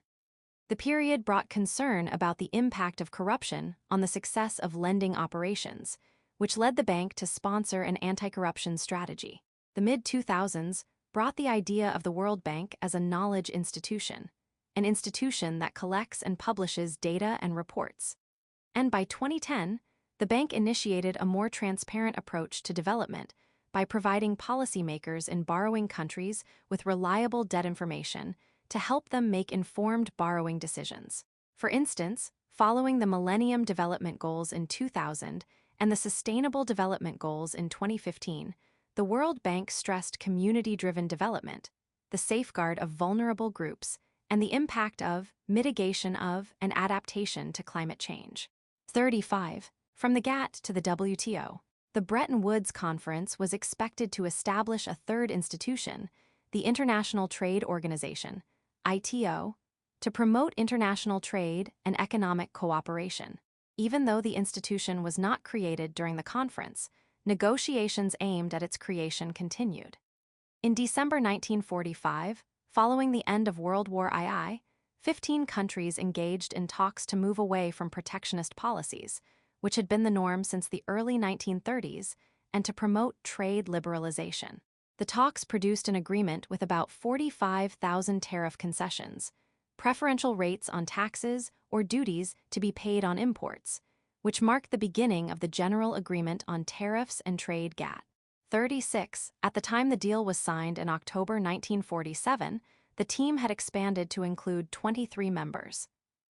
The period brought concern about the impact of corruption on the success of lending operations, which led the bank to sponsor an anti-corruption strategy. The mid-2000s brought the idea of the World Bank as a knowledge institution, an institution that collects and publishes data and reports. And by 2010, the bank initiated a more transparent approach to development by providing policymakers in borrowing countries with reliable debt information to help them make informed borrowing decisions. For instance, following the Millennium Development Goals in 2000 and the Sustainable Development Goals in 2015, the World Bank stressed community-driven development, the safeguard of vulnerable groups, and the impact of, mitigation of, and adaptation to climate change. 35. From the GATT to the WTO. The Bretton Woods Conference was expected to establish a third institution, the International Trade Organization, ITO, to promote international trade and economic cooperation. Even though the institution was not created during the conference, negotiations aimed at its creation continued. In December 1945, following the end of World War II, 15 countries engaged in talks to move away from protectionist policies, which had been the norm since the early 1930s, and to promote trade liberalization. The talks produced an agreement with about 45,000 tariff concessions, preferential rates on taxes or duties to be paid on imports, which marked the beginning of the General Agreement on Tariffs and Trade GATT. 36. At the time the deal was signed in October 1947, the team had expanded to include 23 members.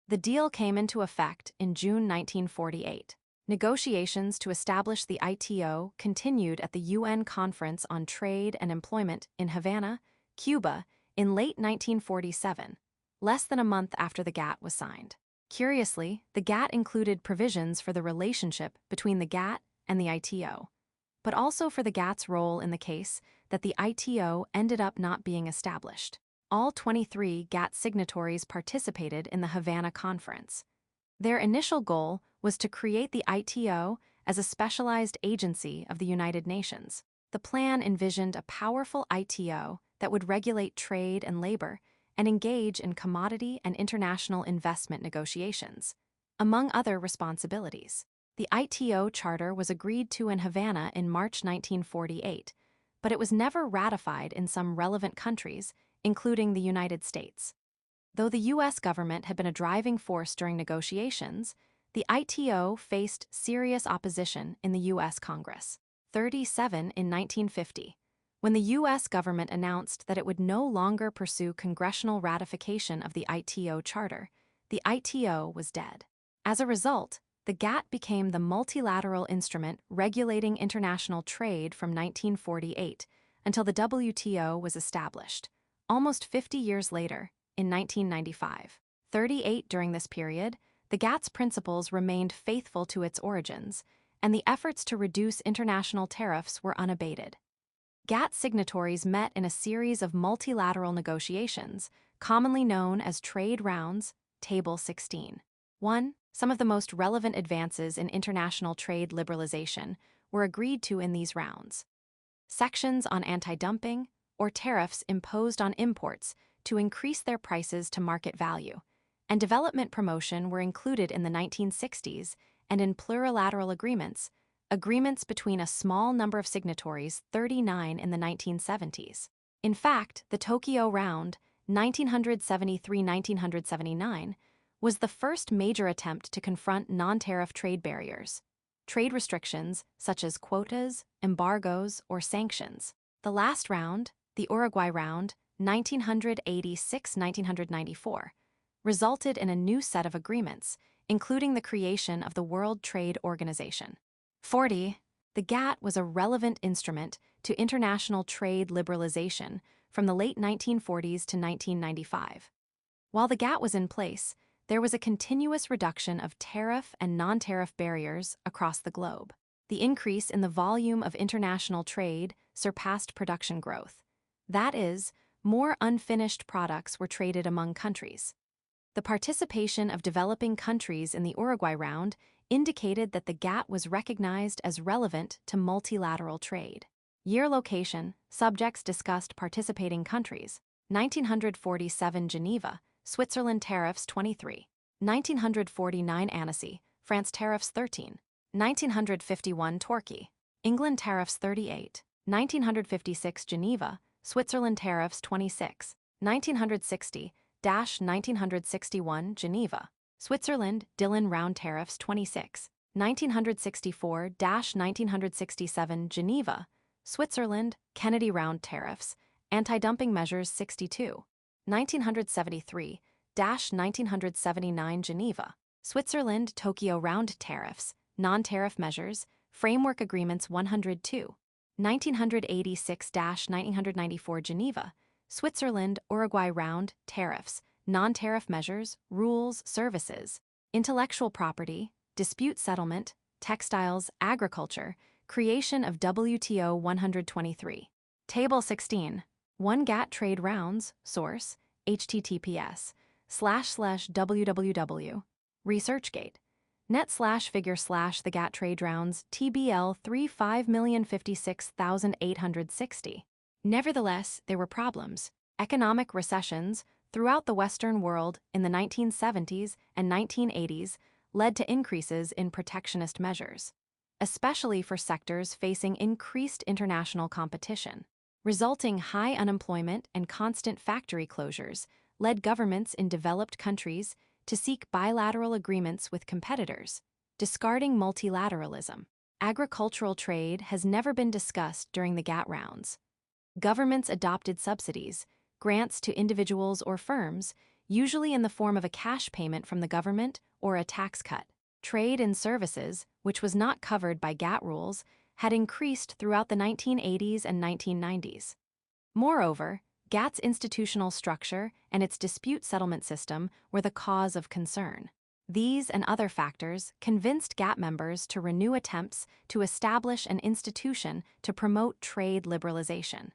The deal came into effect in June 1948. Negotiations to establish the ITO continued at the UN Conference on Trade and Employment in Havana, Cuba, in late 1947, less than a month after the GATT was signed. Curiously, the GATT included provisions for the relationship between the GATT and the ITO, but also for the GATT's role in the case that the ITO ended up not being established. All 23 GATT signatories participated in the Havana Conference. Their initial goal was to create the ITO as a specialized agency of the United Nations. The plan envisioned a powerful ITO that would regulate trade and labor and engage in commodity and international investment negotiations, among other responsibilities. The ITO charter was agreed to in Havana in March 1948, but it was never ratified in some relevant countries, including the United States. Though the U.S. government had been a driving force during negotiations, the ITO faced serious opposition in the U.S. Congress. 37. In 1950, when the U.S. government announced that it would no longer pursue congressional ratification of the ITO charter, the ITO was dead. As a result, the GATT became the multilateral instrument regulating international trade from 1948 until the WTO was established, almost 50 years later, in 1995. 38. During this period, the GATT's principles remained faithful to its origins, and the efforts to reduce international tariffs were unabated. GATT signatories met in a series of multilateral negotiations, commonly known as trade rounds, Table 16. 1. Some of the most relevant advances in international trade liberalization were agreed to in these rounds. Sections on anti-dumping or tariffs imposed on imports to increase their prices to market value, and development promotion were included in the 1960s and in plurilateral agreements between a small number of signatories, 39 in the 1970s. In fact, the Tokyo Round, 1973-1979, was the first major attempt to confront non-tariff trade barriers, trade restrictions such as quotas, embargoes, or sanctions. The last round, the Uruguay Round, 1986-1994, resulted in a new set of agreements, including the creation of the World Trade Organization. 40. The GATT was a relevant instrument to international trade liberalization from the late 1940s to 1995. While the GATT was in place, there was a continuous reduction of tariff and non-tariff barriers across the globe. The increase in the volume of international trade surpassed production growth. That is, more unfinished products were traded among countries. The participation of developing countries in the Uruguay Round indicated that the GATT was recognized as relevant to multilateral trade. Year location, subjects discussed participating countries: 1947 Geneva, Switzerland tariffs 23, 1949 Annecy, France tariffs 13, 1951 Torquay, England tariffs 38, 1956 Geneva, Switzerland tariffs 26, 1960-1961 Geneva. Switzerland Dillon Round tariffs 26, 1964-1967 Geneva. Switzerland Kennedy Round tariffs, anti-dumping measures 62, 1973-1979 Geneva. Switzerland Tokyo Round tariffs, non-tariff measures, framework agreements 102, 1986-1994 Geneva. Switzerland Uruguay Round tariffs, non-tariff measures, rules, services, intellectual property, dispute settlement, textiles, agriculture, creation of WTO 123. Table 16. 1 GATT trade rounds, source, https://www. ResearchGate. Net/figure/the GATT trade rounds TBL 35,056,860. Nevertheless, there were problems. Economic recessions throughout the Western world in the 1970s and 1980s led to increases in protectionist measures, especially for sectors facing increased international competition. Resulting high unemployment and constant factory closures led governments in developed countries to seek bilateral agreements with competitors, discarding multilateralism. Agricultural trade has never been discussed during the GATT rounds. Governments adopted subsidies, grants to individuals or firms, usually in the form of a cash payment from the government or a tax cut. Trade in services, which was not covered by GATT rules, had increased throughout the 1980s and 1990s. Moreover, GATT's institutional structure and its dispute settlement system were the cause of concern. These and other factors convinced GATT members to renew attempts to establish an institution to promote trade liberalization.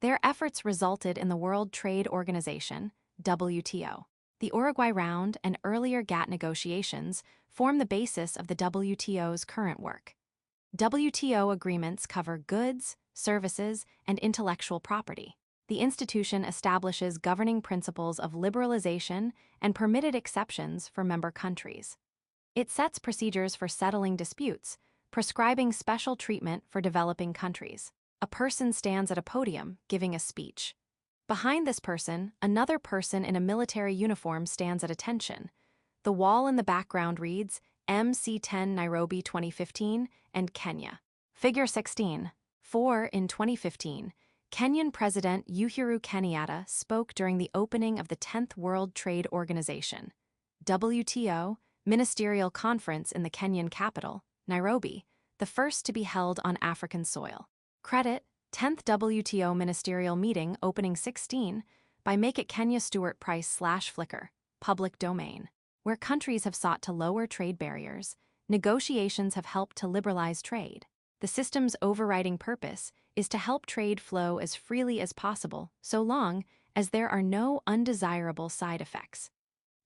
Their efforts resulted in the World Trade Organization, WTO. The Uruguay Round and earlier GATT negotiations form the basis of the WTO's current work. WTO agreements cover goods, services, and intellectual property. The institution establishes governing principles of liberalization and permitted exceptions for member countries. It sets procedures for settling disputes, prescribing special treatment for developing countries. A person stands at a podium giving a speech. Behind this person, another person in a military uniform stands at attention. The wall in the background reads, MC10 Nairobi 2015 and Kenya. Figure 16. 4. In 2015, Kenyan President Uhuru Kenyatta spoke during the opening of the 10th World Trade Organization, WTO, ministerial conference in the Kenyan capital, Nairobi, the first to be held on African soil. Credit, 10th WTO Ministerial Meeting Opening 16 by Make It Kenya Stuart Price/Flickr, public domain. Where countries have sought to lower trade barriers, negotiations have helped to liberalize trade. The system's overriding purpose is to help trade flow as freely as possible, so long as there are no undesirable side effects.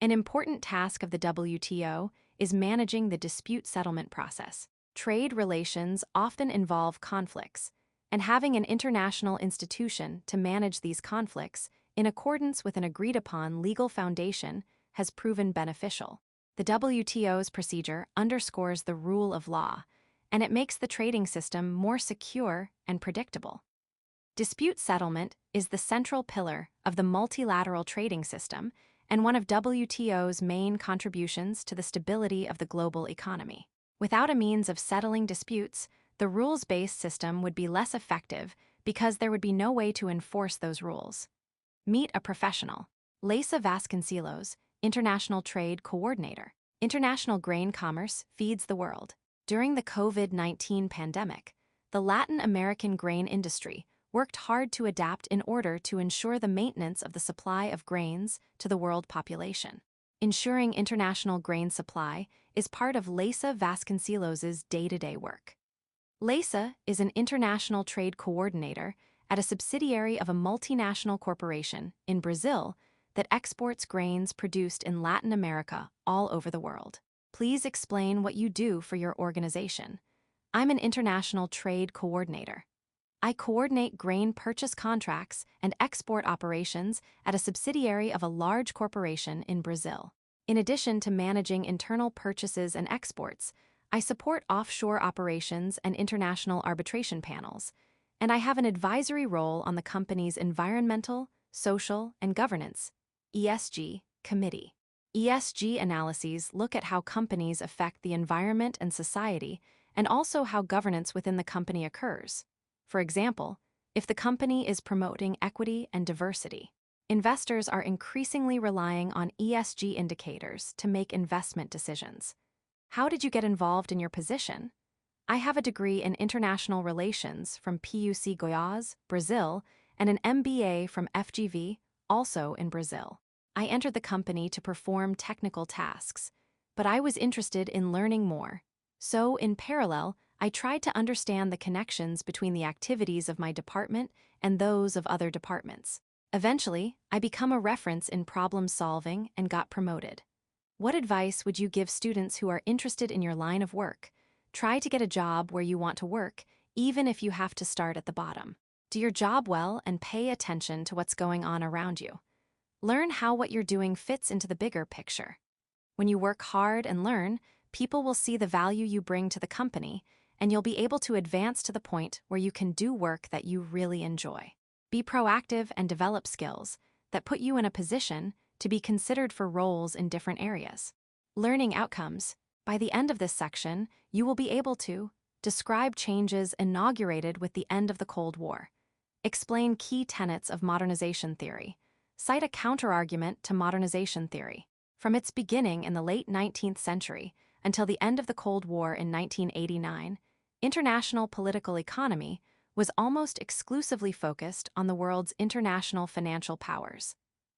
An important task of the WTO is managing the dispute settlement process. Trade relations often involve conflicts, and having an international institution to manage these conflicts in accordance with an agreed-upon legal foundation has proven beneficial. The WTO's procedure underscores the rule of law, and it makes the trading system more secure and predictable. Dispute settlement is the central pillar of the multilateral trading system and one of WTO's main contributions to the stability of the global economy. Without a means of settling disputes, the rules-based system would be less effective because there would be no way to enforce those rules. Meet a professional. Leysa Vasconcelos, International Trade Coordinator. International grain commerce feeds the world. During the COVID-19 pandemic, the Latin American grain industry worked hard to adapt in order to ensure the maintenance of the supply of grains to the world population. Ensuring international grain supply is part of Leysa Vasconcelos' day-to-day work. Leysa is an international trade coordinator at a subsidiary of a multinational corporation in Brazil that exports grains produced in Latin America all over the world. Please explain what you do for your organization. I'm an international trade coordinator. I coordinate grain purchase contracts and export operations at a subsidiary of a large corporation in Brazil. In addition to managing internal purchases and exports, I support offshore operations and international arbitration panels, and I have an advisory role on the company's Environmental, Social, and Governance (ESG) committee. ESG analyses look at how companies affect the environment and society, and also how governance within the company occurs. For example, if the company is promoting equity and diversity, investors are increasingly relying on ESG indicators to make investment decisions. How did you get involved in your position? I have a degree in international relations from PUC Goiás, Brazil, and an MBA from FGV, also in Brazil. I entered the company to perform technical tasks, but I was interested in learning more. So, in parallel, I tried to understand the connections between the activities of my department and those of other departments. Eventually, I became a reference in problem solving and got promoted. What advice would you give students who are interested in your line of work? Try to get a job where you want to work, even if you have to start at the bottom. Do your job well and pay attention to what's going on around you. Learn how what you're doing fits into the bigger picture. When you work hard and learn, people will see the value you bring to the company, and you'll be able to advance to the point where you can do work that you really enjoy. Be proactive and develop skills that put you in a position to be considered for roles in different areas. Learning outcomes. By the end of this section, you will be able to describe changes inaugurated with the end of the Cold War, explain key tenets of modernization theory, cite a counterargument to modernization theory. From its beginning in the late 19th century until the end of the Cold War in 1989, international political economy was almost exclusively focused on the world's international financial powers,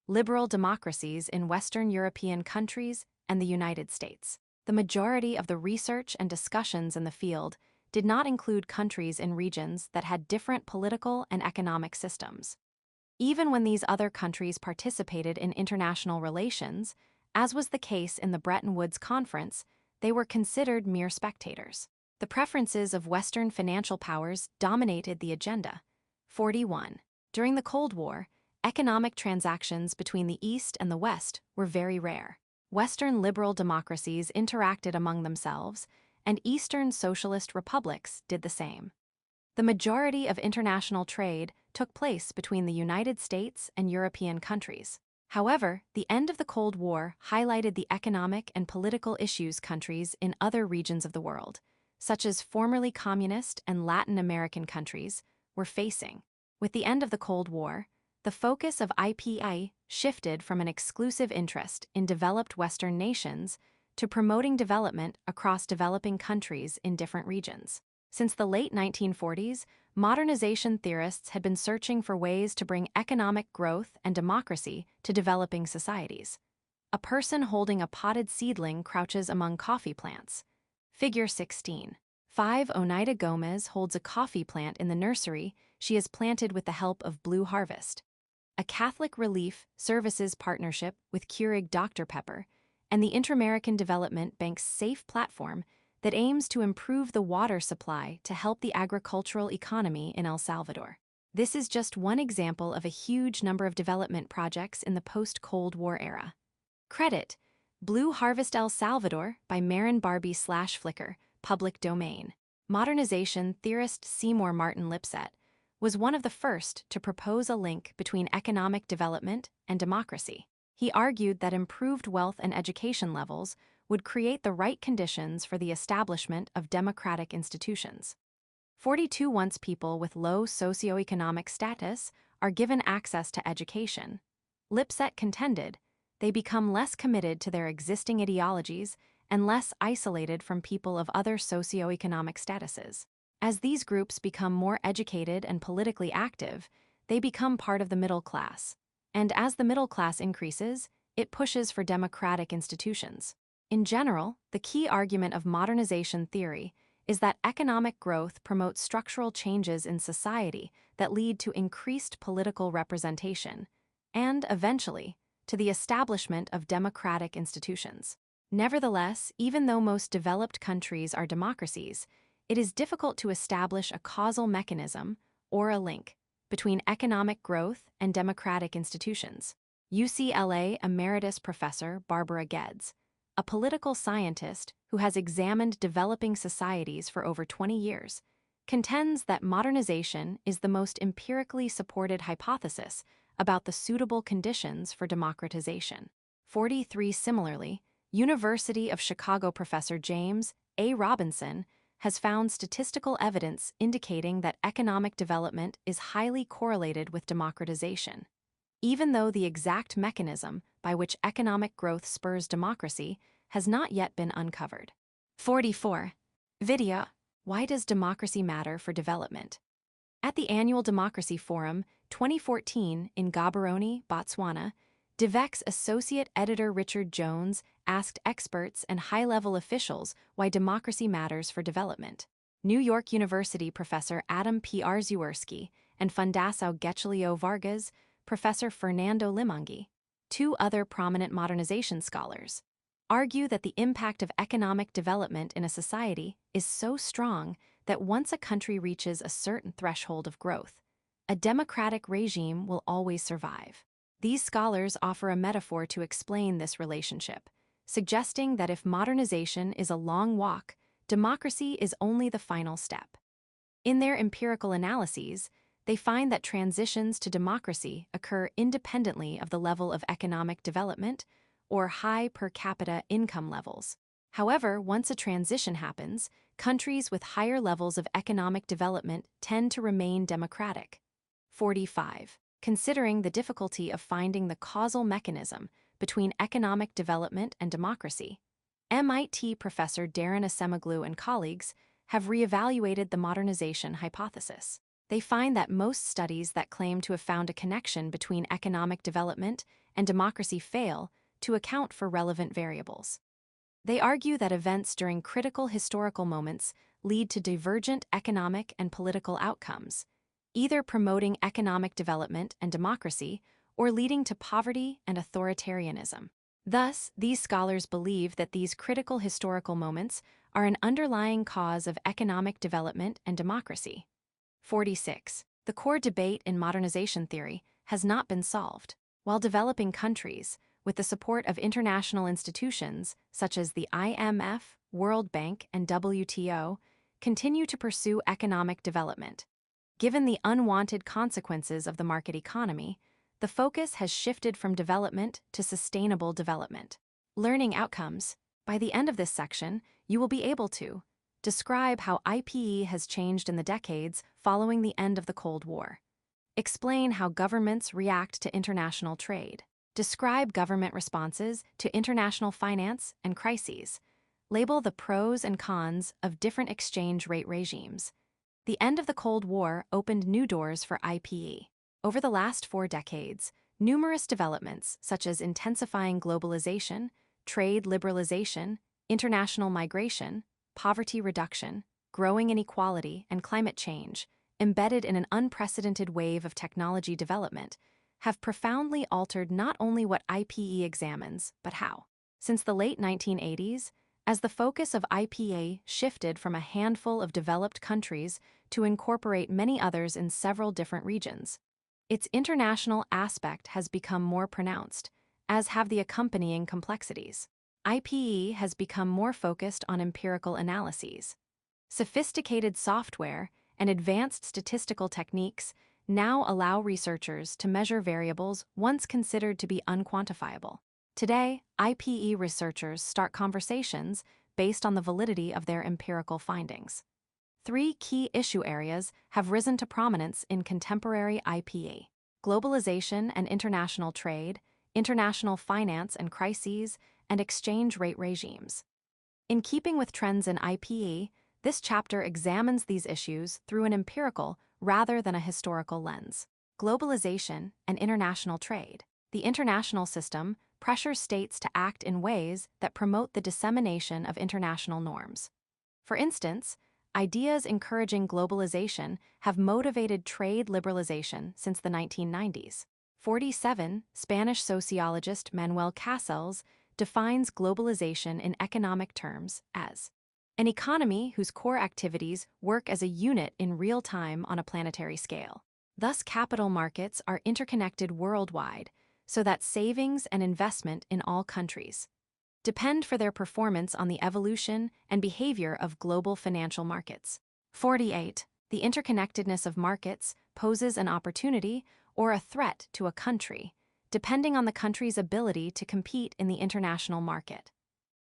liberal democracies in Western European countries and the United States. The majority of the research and discussions in the field did not include countries in regions that had different political and economic systems. Even when these other countries participated in international relations, as was the case in the Bretton Woods Conference, they were considered mere spectators. The preferences of Western financial powers dominated the agenda. 41. During the Cold War, economic transactions between the East and the West were very rare. Western liberal democracies interacted among themselves, and Eastern socialist republics did the same. The majority of international trade took place between the United States and European countries. However, the end of the Cold War highlighted the economic and political issues countries in other regions of the world, such as formerly communist and Latin American countries, were facing. With the end of the Cold War, the focus of IPI shifted from an exclusive interest in developed Western nations to promoting development across developing countries in different regions. Since the late 1940s, modernization theorists had been searching for ways to bring economic growth and democracy to developing societies. A person holding a potted seedling crouches among coffee plants. Figure 16. 5. Oneida Gomez holds a coffee plant in the nursery she has planted with the help of Blue Harvest, a Catholic Relief Services partnership with Keurig Dr. Pepper, and the Inter-American Development Bank's SAFE platform that aims to improve the water supply to help the agricultural economy in El Salvador. This is just one example of a huge number of development projects in the post-Cold War era. Credit: Blue Harvest El Salvador by Marin Barbie/Flickr, public domain. Modernization theorist Seymour Martin Lipset was one of the first to propose a link between economic development and democracy. He argued that improved wealth and education levels would create the right conditions for the establishment of democratic institutions. 42. Once people with low socioeconomic status are given access to education, Lipset contended, they become less committed to their existing ideologies and less isolated from people of other socioeconomic statuses. As these groups become more educated and politically active, they become part of the middle class. And as the middle class increases, it pushes for democratic institutions. In general, the key argument of modernization theory is that economic growth promotes structural changes in society that lead to increased political representation, and, eventually, to the establishment of democratic institutions. Nevertheless, even though most developed countries are democracies, it is difficult to establish a causal mechanism, or a link, between economic growth and democratic institutions. UCLA Emeritus Professor Barbara Geddes, a political scientist who has examined developing societies for over 20 years, contends that modernization is the most empirically supported hypothesis about the suitable conditions for democratization. 43. Similarly, University of Chicago professor James A. Robinson has found statistical evidence indicating that economic development is highly correlated with democratization, even though the exact mechanism by which economic growth spurs democracy has not yet been uncovered. 44. Video. Why does democracy matter for development? At the annual Democracy Forum 2014 in Gaborone, Botswana, DivEx associate editor Richard Jones asked experts and high-level officials why democracy matters for development. New York University professor Adam P. Arzuersky and Fundação Getulio Vargas, Professor Fernando Limangi, two other prominent modernization scholars, argue that the impact of economic development in a society is so strong that once a country reaches a certain threshold of growth, a democratic regime will always survive. These scholars offer a metaphor to explain this relationship, suggesting that if modernization is a long walk, democracy is only the final step. In their empirical analyses, they find that transitions to democracy occur independently of the level of economic development or high per capita income levels. However, once a transition happens, countries with higher levels of economic development tend to remain democratic. 45. Considering the difficulty of finding the causal mechanism between economic development and democracy, MIT professor Darren Acemoglu and colleagues have reevaluated the modernization hypothesis. They find that most studies that claim to have found a connection between economic development and democracy fail to account for relevant variables. They argue that events during critical historical moments lead to divergent economic and political outcomes, either promoting economic development and democracy or leading to poverty and authoritarianism. Thus, these scholars believe that these critical historical moments are an underlying cause of economic development and democracy. 46. The core debate in modernization theory has not been solved. While developing countries, with the support of international institutions such as the IMF, World Bank, and WTO, continue to pursue economic development. Given the unwanted consequences of the market economy, the focus has shifted from development to sustainable development. Learning outcomes. By the end of this section, you will be able to describe how IPE has changed in the decades following the end of the Cold War. Explain how governments react to international trade. Describe government responses to international finance and crises. Label the pros and cons of different exchange rate regimes. The end of the Cold War opened new doors for IPE. Over the last 4 decades, numerous developments such as intensifying globalization, trade liberalization, international migration, poverty reduction, growing inequality, and climate change, embedded in an unprecedented wave of technology development, have profoundly altered not only what IPE examines, but how. Since the late 1980s, as the focus of IPA shifted from a handful of developed countries to incorporate many others in several different regions, its international aspect has become more pronounced, as have the accompanying complexities. IPE has become more focused on empirical analyses. Sophisticated software and advanced statistical techniques now allow researchers to measure variables once considered to be unquantifiable. Today, IPE researchers start conversations based on the validity of their empirical findings. 3 key issue areas have risen to prominence in contemporary IPE: globalization and international trade, international finance and crises, and exchange rate regimes. In keeping with trends in IPE, this chapter examines these issues through an empirical rather than a historical lens. Globalization and international trade. The international system pressures states to act in ways that promote the dissemination of international norms. For instance, ideas encouraging globalization have motivated trade liberalization since the 1990s. 47. Spanish sociologist Manuel Castells defines globalization in economic terms as an economy whose core activities work as a unit in real time on a planetary scale. Thus, capital markets are interconnected worldwide so that savings and investment in all countries depend for their performance on the evolution and behavior of global financial markets. 48. The interconnectedness of markets poses an opportunity or a threat to a country, depending on the country's ability to compete in the international market.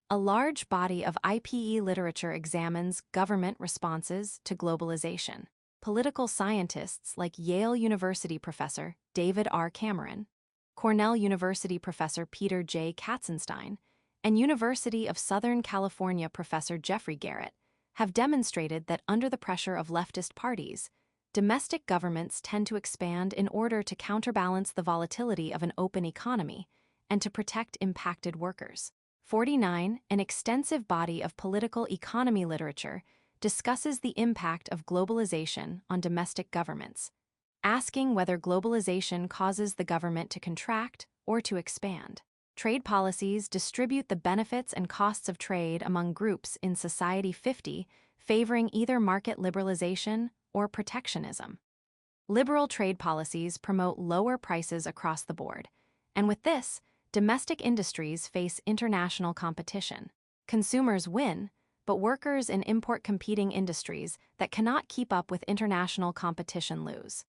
A large body of IPE literature examines government responses to globalization. Political scientists like Yale University professor David R. Cameron, Cornell University professor Peter J. Katzenstein, and University of Southern California professor Jeffrey Garrett have demonstrated that under the pressure of leftist parties, domestic governments tend to expand in order to counterbalance the volatility of an open economy and to protect impacted workers. 49. An extensive body of political economy literature discusses the impact of globalization on domestic governments, asking whether globalization causes the government to contract or to expand. Trade policies distribute the benefits and costs of trade among groups in Society 50, favoring either market liberalization or protectionism. Liberal trade policies promote lower prices across the board, and with this, domestic industries face international competition. Consumers win, but workers in import-competing industries that cannot keep up with international competition lose.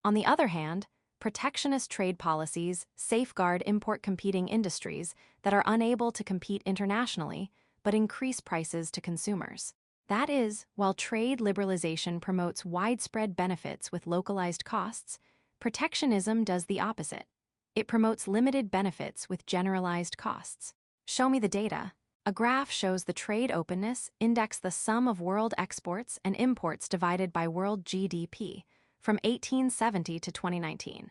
On the other hand, protectionist trade policies safeguard import-competing industries that are unable to compete internationally but increase prices to consumers. That is, while trade liberalization promotes widespread benefits with localized costs, protectionism does the opposite. It promotes limited benefits with generalized costs. Show me the data. A graph shows the trade openness index, the sum of world exports and imports divided by world GDP, from 1870 to 2019.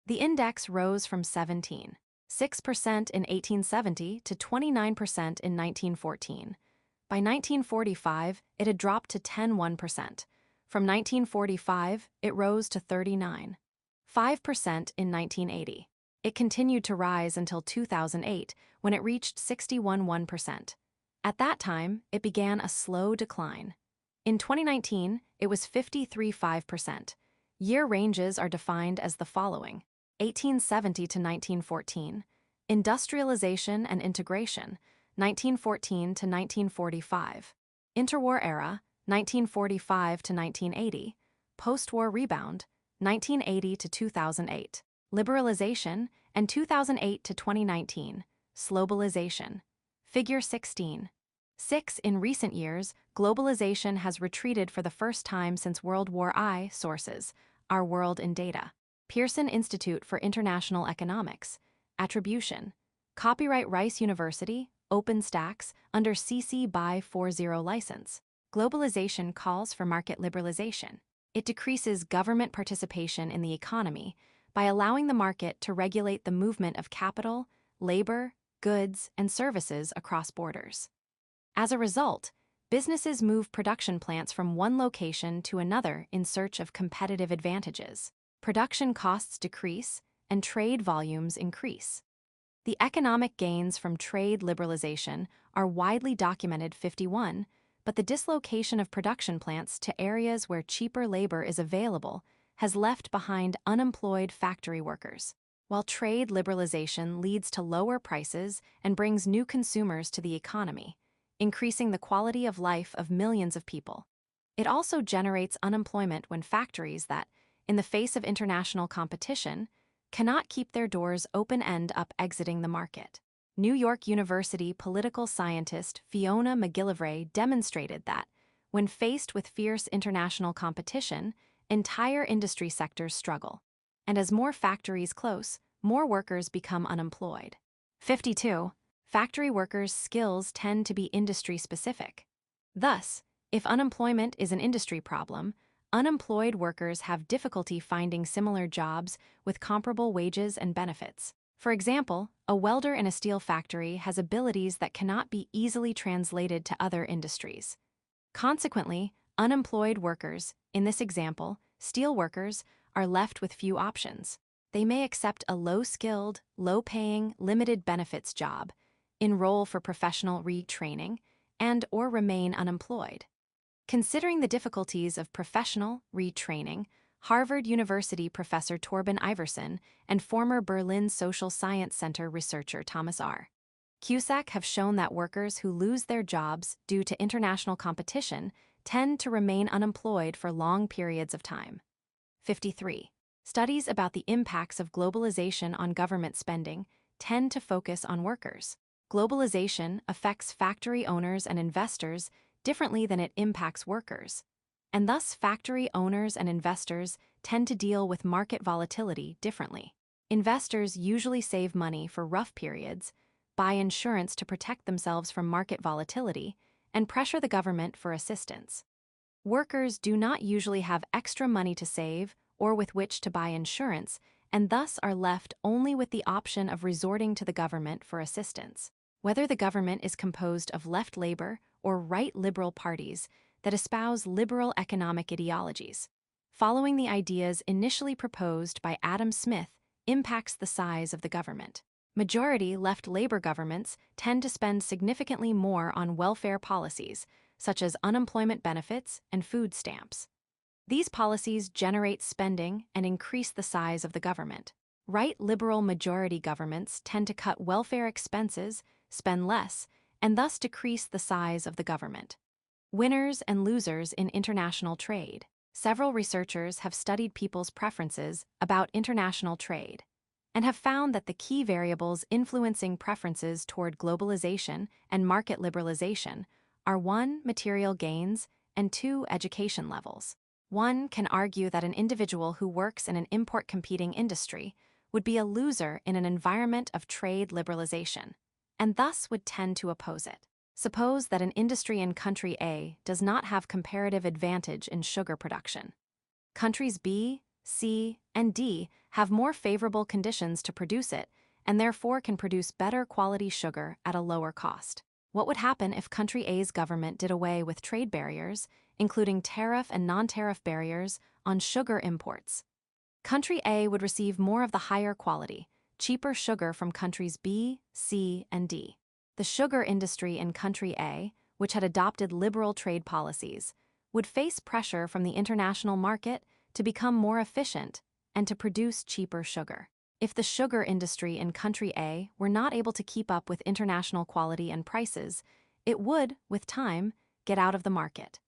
The index rose from 17.6% in 1870 to 29% in 1914. By 1945, it had dropped to 10.1%. From 1945, it rose to 39.5% in 1980. It continued to rise until 2008, when it reached 61.1%. At that time, it began a slow decline. In 2019, it was 53.5%. Year ranges are defined as the following: 1870 to 1914, industrialization and integration, 1914 to 1945, interwar era, 1945 to 1980, post-war rebound, 1980 to 2008, liberalization, and 2008 to 2019, slowbalization. Figure 16. 6. In recent years, globalization has retreated for the first time since World War I. Sources: Our World in Data. Pearson Institute for International Economics. Attribution. Copyright Rice University, OpenStax, under CC BY 40 license. Globalization calls for market liberalization. It decreases government participation in the economy by allowing the market to regulate the movement of capital, labor, goods, and services across borders. As a result, businesses move production plants from one location to another in search of competitive advantages. Production costs decrease, and trade volumes increase. The economic gains from trade liberalization are widely documented. 51, but the dislocation of production plants to areas where cheaper labor is available has left behind unemployed factory workers. While trade liberalization leads to lower prices and brings new consumers to the economy, increasing the quality of life of millions of people, it also generates unemployment when factories that, in the face of international competition, cannot keep their doors open end up exiting the market. New York University political scientist Fiona McGillivray demonstrated that, when faced with fierce international competition, entire industry sectors struggle. And as more factories close, more workers become unemployed. 52. Factory workers' skills tend to be industry-specific. Thus, if unemployment is an industry problem, unemployed workers have difficulty finding similar jobs with comparable wages and benefits. For example, a welder in a steel factory has abilities that cannot be easily translated to other industries. Consequently, unemployed workers, in this example, steel workers, are left with few options. They may accept a low-skilled, low-paying, limited benefits job, enroll for professional retraining, and/or remain unemployed. Considering the difficulties of professional retraining, Harvard University professor Torben Iverson and former Berlin Social Science Center researcher Thomas R. Cusack have shown that workers who lose their jobs due to international competition tend to remain unemployed for long periods of time. 53. Studies about the impacts of globalization on government spending tend to focus on workers. Globalization affects factory owners and investors differently than it impacts workers, and thus factory owners and investors tend to deal with market volatility differently. Investors usually save money for rough periods, buy insurance to protect themselves from market volatility, and pressure the government for assistance. Workers do not usually have extra money to save or with which to buy insurance, and thus are left only with the option of resorting to the government for assistance. Whether the government is composed of left labor or right liberal parties that espouse liberal economic ideologies, following the ideas initially proposed by Adam Smith impacts the size of the government. Majority left labor governments tend to spend significantly more on welfare policies, such as unemployment benefits and food stamps. These policies generate spending and increase the size of the government. Right liberal majority governments tend to cut welfare expenses, spend less, and thus decrease the size of the government. Winners and losers in international trade. Several researchers have studied people's preferences about international trade and have found that the key variables influencing preferences toward globalization and market liberalization are 1. Material gains, and 2. Education levels. One can argue that an individual who works in an import-competing industry would be a loser in an environment of trade liberalization, and thus would tend to oppose it. Suppose that an industry in country A does not have comparative advantage in sugar production. Countries B, C, and D have more favorable conditions to produce it, and therefore can produce better quality sugar at a lower cost. What would happen if country A's government did away with trade barriers, including tariff and non-tariff barriers, on sugar imports? Country A would receive more of the higher quality, cheaper sugar from countries B, C, and D. The sugar industry in country A, which had adopted liberal trade policies, would face pressure from the international market to become more efficient and to produce cheaper sugar. If the sugar industry in country A were not able to keep up with international quality and prices, it would, with time, get out of the market.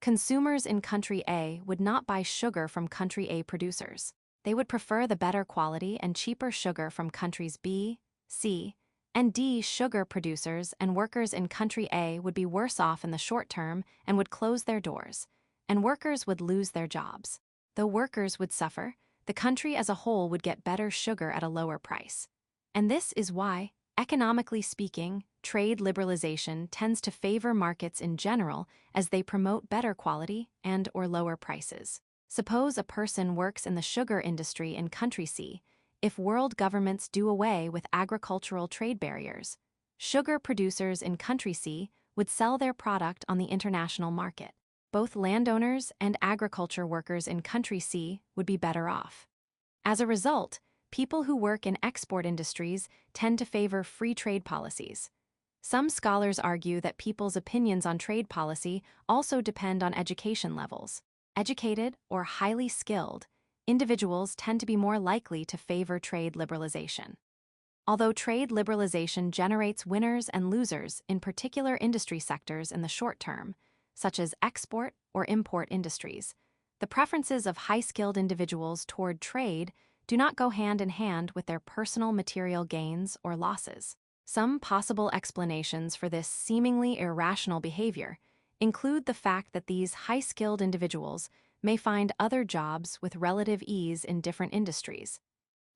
Consumers in country A would not buy sugar from country A producers. They would prefer the better quality and cheaper sugar from countries B, C, and D. Sugar producers and workers in country A would be worse off in the short term and would close their doors, and workers would lose their jobs. Though workers would suffer, the country as a whole would get better sugar at a lower price. And this is why, economically speaking, trade liberalization tends to favor markets in general as they promote better quality and/or lower prices. Suppose a person works in the sugar industry in country C. If world governments do away with agricultural trade barriers, sugar producers in country C would sell their product on the international market. Both landowners and agriculture workers in country C would be better off. As a result, people who work in export industries tend to favor free trade policies. Some scholars argue that people's opinions on trade policy also depend on education levels. Educated or highly skilled, individuals tend to be more likely to favor trade liberalization. Although trade liberalization generates winners and losers in particular industry sectors in the short term, such as export or import industries, the preferences of high-skilled individuals toward trade do not go hand in hand with their personal material gains or losses. Some possible explanations for this seemingly irrational behavior include the fact that these high-skilled individuals may find other jobs with relative ease in different industries,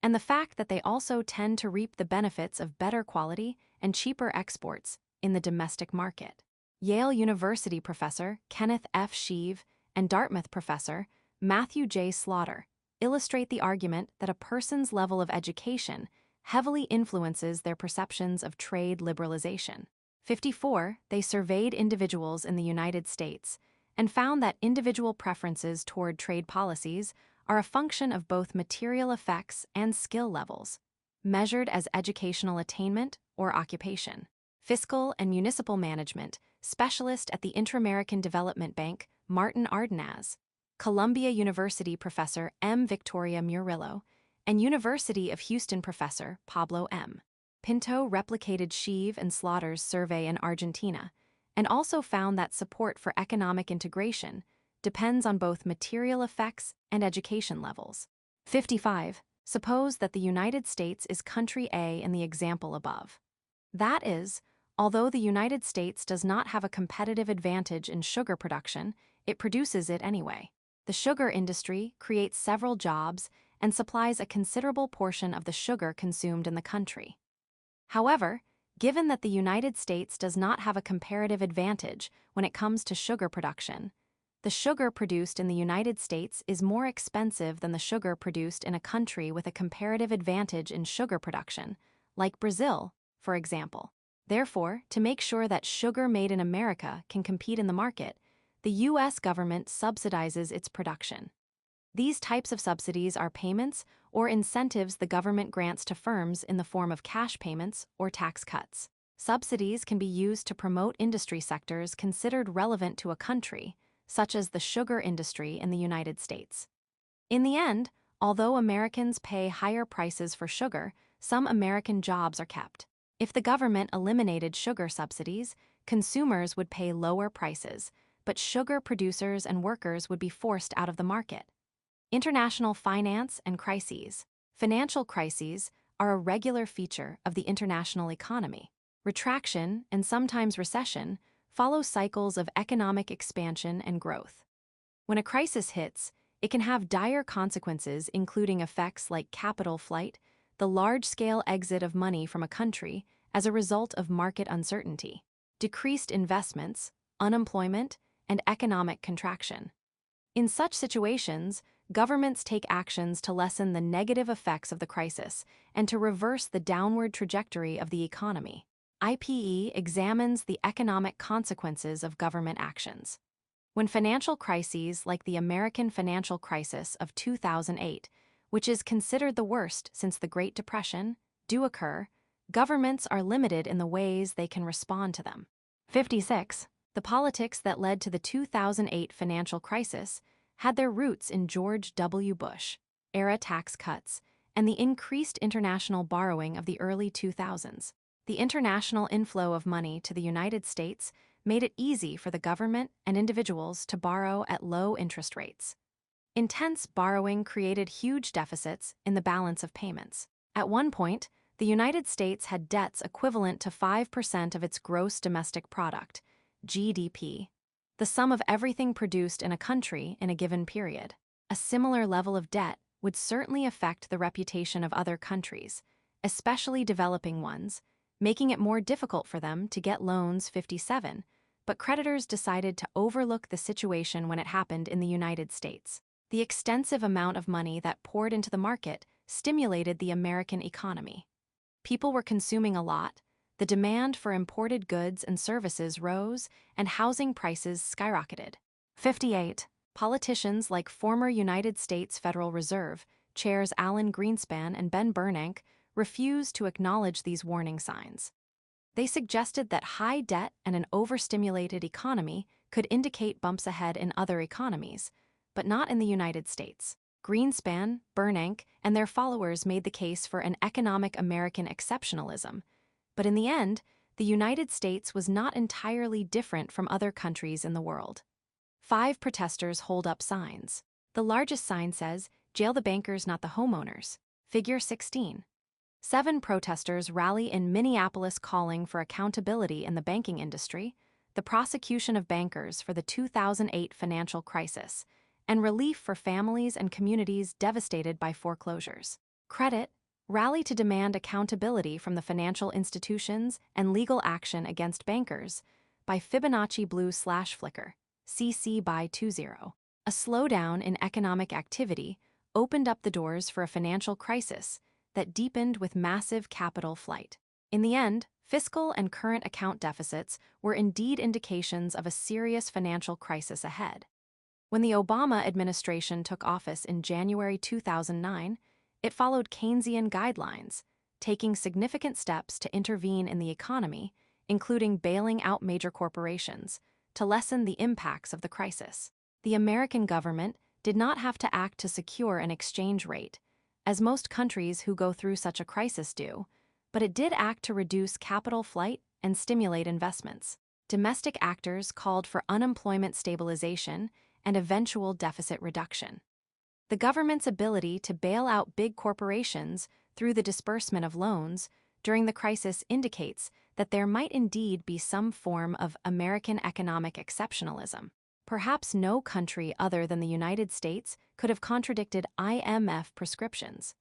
and the fact that they also tend to reap the benefits of better quality and cheaper exports in the domestic market. Yale University professor Kenneth F. Sheave and Dartmouth professor Matthew J. Slaughter illustrate the argument that a person's level of education heavily influences their perceptions of trade liberalization. 54, they surveyed individuals in the United States and found that individual preferences toward trade policies are a function of both material effects and skill levels, measured as educational attainment or occupation. Fiscal and municipal management specialist at the Inter-American Development Bank, Martin Ardenaz, Columbia University professor M. Victoria Murillo, and University of Houston professor Pablo M. Pinto replicated Sheave and Slaughter's survey in Argentina and also found that support for economic integration depends on both material effects and education levels. 55. Suppose that the United States is country A in the example above. That is, although the United States does not have a competitive advantage in sugar production, it produces it anyway. The sugar industry creates several jobs and supplies a considerable portion of the sugar consumed in the country. However, given that the United States does not have a comparative advantage when it comes to sugar production, the sugar produced in the United States is more expensive than the sugar produced in a country with a comparative advantage in sugar production, like Brazil, for example. Therefore, to make sure that sugar made in America can compete in the market, the U.S. government subsidizes its production. These types of subsidies are payments or incentives the government grants to firms in the form of cash payments or tax cuts. Subsidies can be used to promote industry sectors considered relevant to a country, such as the sugar industry in the United States. In the end, although Americans pay higher prices for sugar, some American jobs are kept. If the government eliminated sugar subsidies, consumers would pay lower prices, but sugar producers and workers would be forced out of the market. International finance and crises. Financial crises are a regular feature of the international economy. Retraction, and sometimes recession, follow cycles of economic expansion and growth. When a crisis hits, it can have dire consequences, including effects like capital flight, the large-scale exit of money from a country as a result of market uncertainty, decreased investments, unemployment, and economic contraction. In such situations, governments take actions to lessen the negative effects of the crisis and to reverse the downward trajectory of the economy. IPE examines the economic consequences of government actions. When financial crises like the American financial crisis of 2008, which is considered the worst since the Great Depression, do occur, governments are limited in the ways they can respond to them. 56. The politics that led to the 2008 financial crisis had their roots in George W. Bush-era tax cuts and the increased international borrowing of the early 2000s. The international inflow of money to the United States made it easy for the government and individuals to borrow at low interest rates. Intense borrowing created huge deficits in the balance of payments. At one point, the United States had debts equivalent to 5% of its gross domestic product, GDP, the sum of everything produced in a country in a given period. A similar level of debt would certainly affect the reputation of other countries, especially developing ones, making it more difficult for them to get loans. 57, but creditors decided to overlook the situation when it happened in the United States. The extensive amount of money that poured into the market stimulated the American economy. People were consuming a lot, the demand for imported goods and services rose, and housing prices skyrocketed. 58. Politicians like former United States Federal Reserve Chairs Alan Greenspan and Ben Bernanke refused to acknowledge these warning signs. They suggested that high debt and an overstimulated economy could indicate bumps ahead in other economies, but not in the United States. Greenspan, Bernanke, and their followers made the case for an economic American exceptionalism, but in the end, the United States was not entirely different from other countries in the world. 5 protesters hold up signs. The largest sign says, "Jail the bankers, not the homeowners." Figure 16. 7 protesters rally in Minneapolis calling for accountability in the banking industry, the prosecution of bankers for the 2008 financial crisis, and relief for families and communities devastated by foreclosures. Credit rally to demand accountability from the financial institutions and legal action against bankers by Fibonacci Blue/Flickr, CC by 20. A slowdown in economic activity opened up the doors for a financial crisis that deepened with massive capital flight. In the end, fiscal and current account deficits were indeed indications of a serious financial crisis ahead. When the Obama administration took office in January 2009, it followed Keynesian guidelines, taking significant steps to intervene in the economy, including bailing out major corporations, to lessen the impacts of the crisis. The American government did not have to act to secure an exchange rate, as most countries who go through such a crisis do, but it did act to reduce capital flight and stimulate investments. domestic actors called for unemployment stabilization and eventual deficit reduction. The government's ability to bail out big corporations through the disbursement of loans during the crisis indicates that there might indeed be some form of American economic exceptionalism. Perhaps no country other than the United States could have contradicted IMF prescriptions.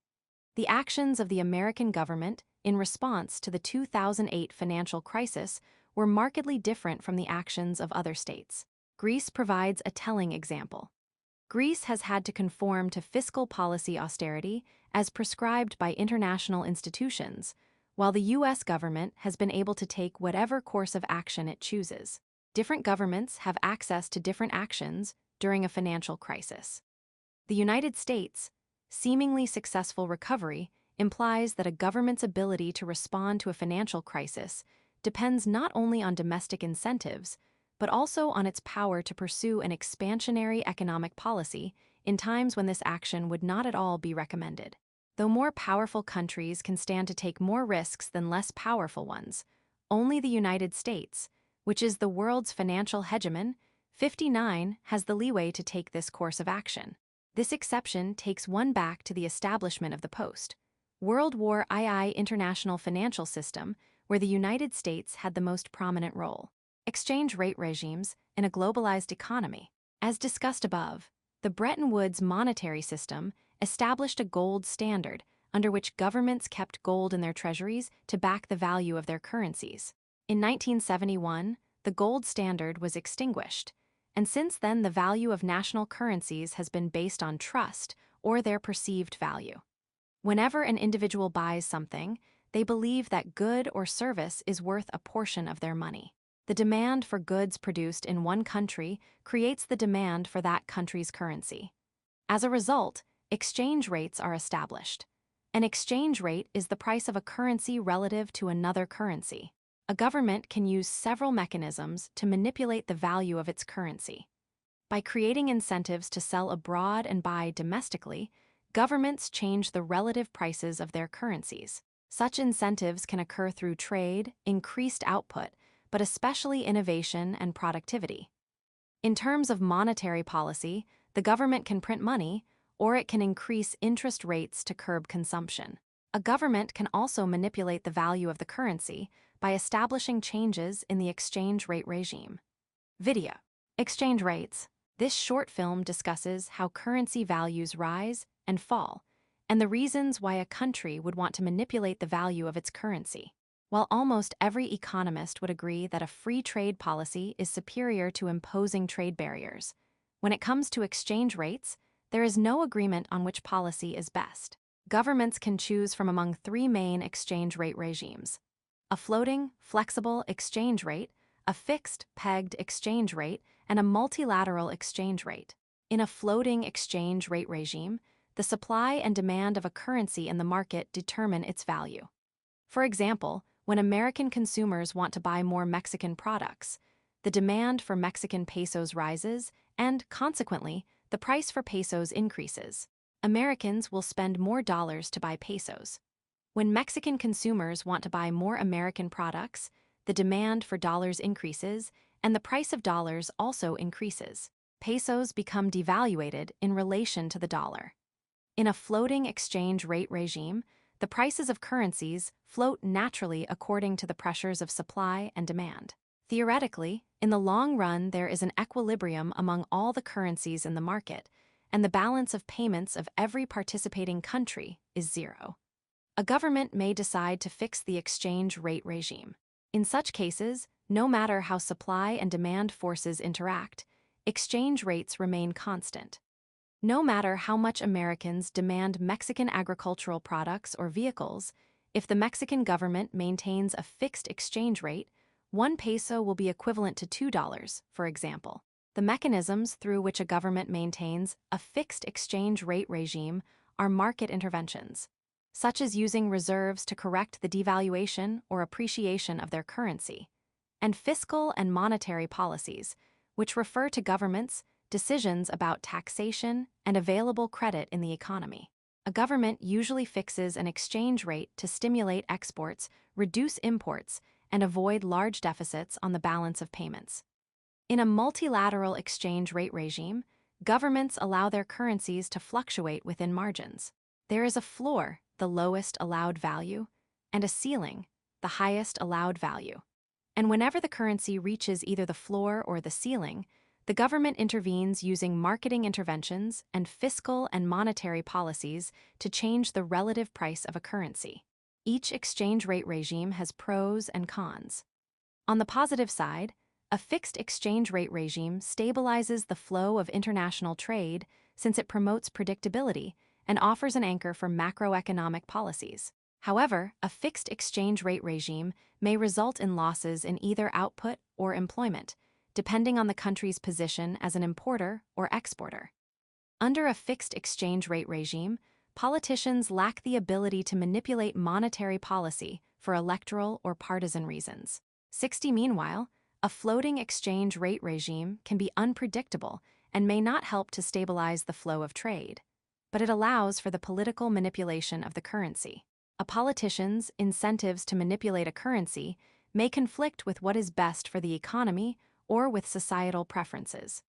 The actions of the American government in response to the 2008 financial crisis were markedly different from the actions of other states. Greece provides a telling example. Greece has had to conform to fiscal policy austerity as prescribed by international institutions, while the U.S. government has been able to take whatever course of action it chooses. Different governments have access to different actions during a financial crisis. The United States' seemingly successful recovery implies that a government's ability to respond to a financial crisis depends not only on domestic incentives, but also on its power to pursue an expansionary economic policy in times when this action would not at all be recommended. Though more powerful countries can stand to take more risks than less powerful ones, only the United States, which is the world's financial hegemon, 59, has the leeway to take this course of action. This exception takes one back to the establishment of the post-World War II international financial system, where the United States had the most prominent role. Exchange rate regimes in a globalized economy. As discussed above, the Bretton Woods monetary system established a gold standard under which governments kept gold in their treasuries to back the value of their currencies. In 1971, the gold standard was extinguished, and since then the value of national currencies has been based on trust or their perceived value. Whenever an individual buys something, they believe that good or service is worth a portion of their money. The demand for goods produced in one country creates the demand for that country's currency. As a result, exchange rates are established. An exchange rate is the price of a currency relative to another currency. A government can use several mechanisms to manipulate the value of its currency. By creating incentives to sell abroad and buy domestically, governments change the relative prices of their currencies. Such incentives can occur through trade, increased output, but especially innovation and productivity. In terms of monetary policy, the government can print money, or it can increase interest rates to curb consumption. A government can also manipulate the value of the currency by establishing changes in the exchange rate regime. Video. Exchange rates. This short film discusses how currency values rise and fall, and the reasons why a country would want to manipulate the value of its currency. While almost every economist would agree that a free trade policy is superior to imposing trade barriers, when it comes to exchange rates, there is no agreement on which policy is best. Governments can choose from among three main exchange rate regimes: a floating, flexible exchange rate, a fixed, pegged exchange rate, and a multilateral exchange rate. In a floating exchange rate regime, the supply and demand of a currency in the market determine its value. For example, when American consumers want to buy more Mexican products, the demand for Mexican pesos rises, and, consequently, the price for pesos increases. Americans will spend more dollars to buy pesos. When Mexican consumers want to buy more American products, the demand for dollars increases, and the price of dollars also increases. Pesos become devaluated in relation to the dollar. In a floating exchange rate regime, the prices of currencies float naturally according to the pressures of supply and demand. Theoretically, in the long run, there is an equilibrium among all the currencies in the market, and the balance of payments of every participating country is zero. A government may decide to fix the exchange rate regime. In such cases, no matter how supply and demand forces interact, exchange rates remain constant. No matter how much Americans demand Mexican agricultural products or vehicles, if the Mexican government maintains a fixed exchange rate, 1 peso will be equivalent to $2, for example. The mechanisms through which a government maintains a fixed exchange rate regime are market interventions, such as using reserves to correct the devaluation or appreciation of their currency, and fiscal and monetary policies, which refer to governments' decisions about taxation and available credit in the economy. A government usually fixes an exchange rate to stimulate exports, reduce imports, and avoid large deficits on the balance of payments. In a multilateral exchange rate regime, governments allow their currencies to fluctuate within margins. There is a floor, the lowest allowed value, and a ceiling, the highest allowed value. And whenever the currency reaches either the floor or the ceiling, the government intervenes using marketing interventions and fiscal and monetary policies to change the relative price of a currency. Each exchange rate regime has pros and cons. On the positive side, a fixed exchange rate regime stabilizes the flow of international trade since it promotes predictability and offers an anchor for macroeconomic policies. However, a fixed exchange rate regime may result in losses in either output or employment, depending on the country's position as an importer or exporter. Under a fixed exchange rate regime, politicians lack the ability to manipulate monetary policy for electoral or partisan reasons. Meanwhile, a floating exchange rate regime can be unpredictable and may not help to stabilize the flow of trade, but it allows for the political manipulation of the currency. A politician's incentives to manipulate a currency may conflict with what is best for the economy or with societal preferences.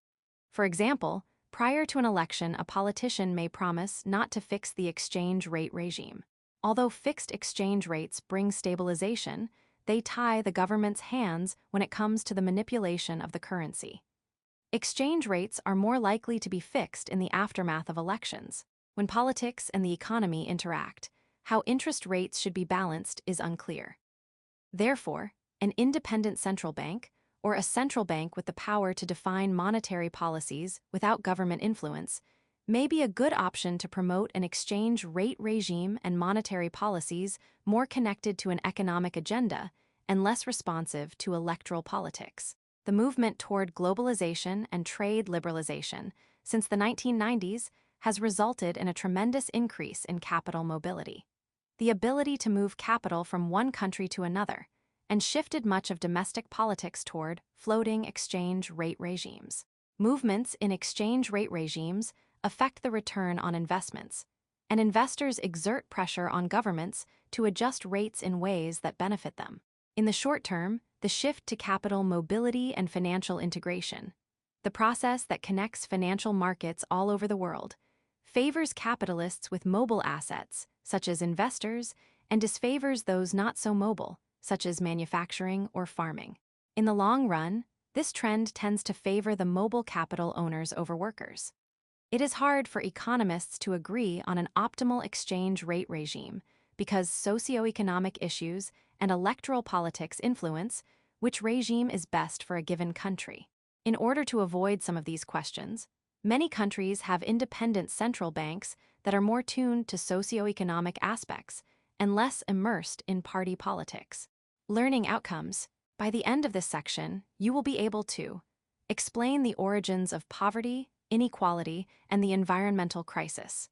For example, prior to an election, a politician may promise not to fix the exchange rate regime. Although fixed exchange rates bring stabilization, they tie the government's hands when it comes to the manipulation of the currency. Exchange rates are more likely to be fixed in the aftermath of elections. When politics and the economy interact, how interest rates should be balanced is unclear. Therefore, an independent central bank, or a central bank with the power to define monetary policies without government influence, may be a good option to promote an exchange rate regime and monetary policies more connected to an economic agenda and less responsive to electoral politics. The movement toward globalization and trade liberalization since the 1990s has resulted in a tremendous increase in capital mobility. The ability to move capital from one country to another, and shifted much of domestic politics toward floating exchange rate regimes. Movements in exchange rate regimes affect the return on investments, and investors exert pressure on governments to adjust rates in ways that benefit them. In the short term, the shift to capital mobility and financial integration, the process that connects financial markets all over the world, favors capitalists with mobile assets, such as investors, and disfavors those not so mobile, such as manufacturing or farming. In the long run, this trend tends to favor the mobile capital owners over workers. It is hard for economists to agree on an optimal exchange rate regime because socioeconomic issues and electoral politics influence which regime is best for a given country. In order to avoid some of these questions, many countries have independent central banks that are more tuned to socioeconomic aspects and less immersed in party politics. Learning outcomes. By the end of this section, you will be able to explain the origins of poverty, inequality, and the environmental crisis,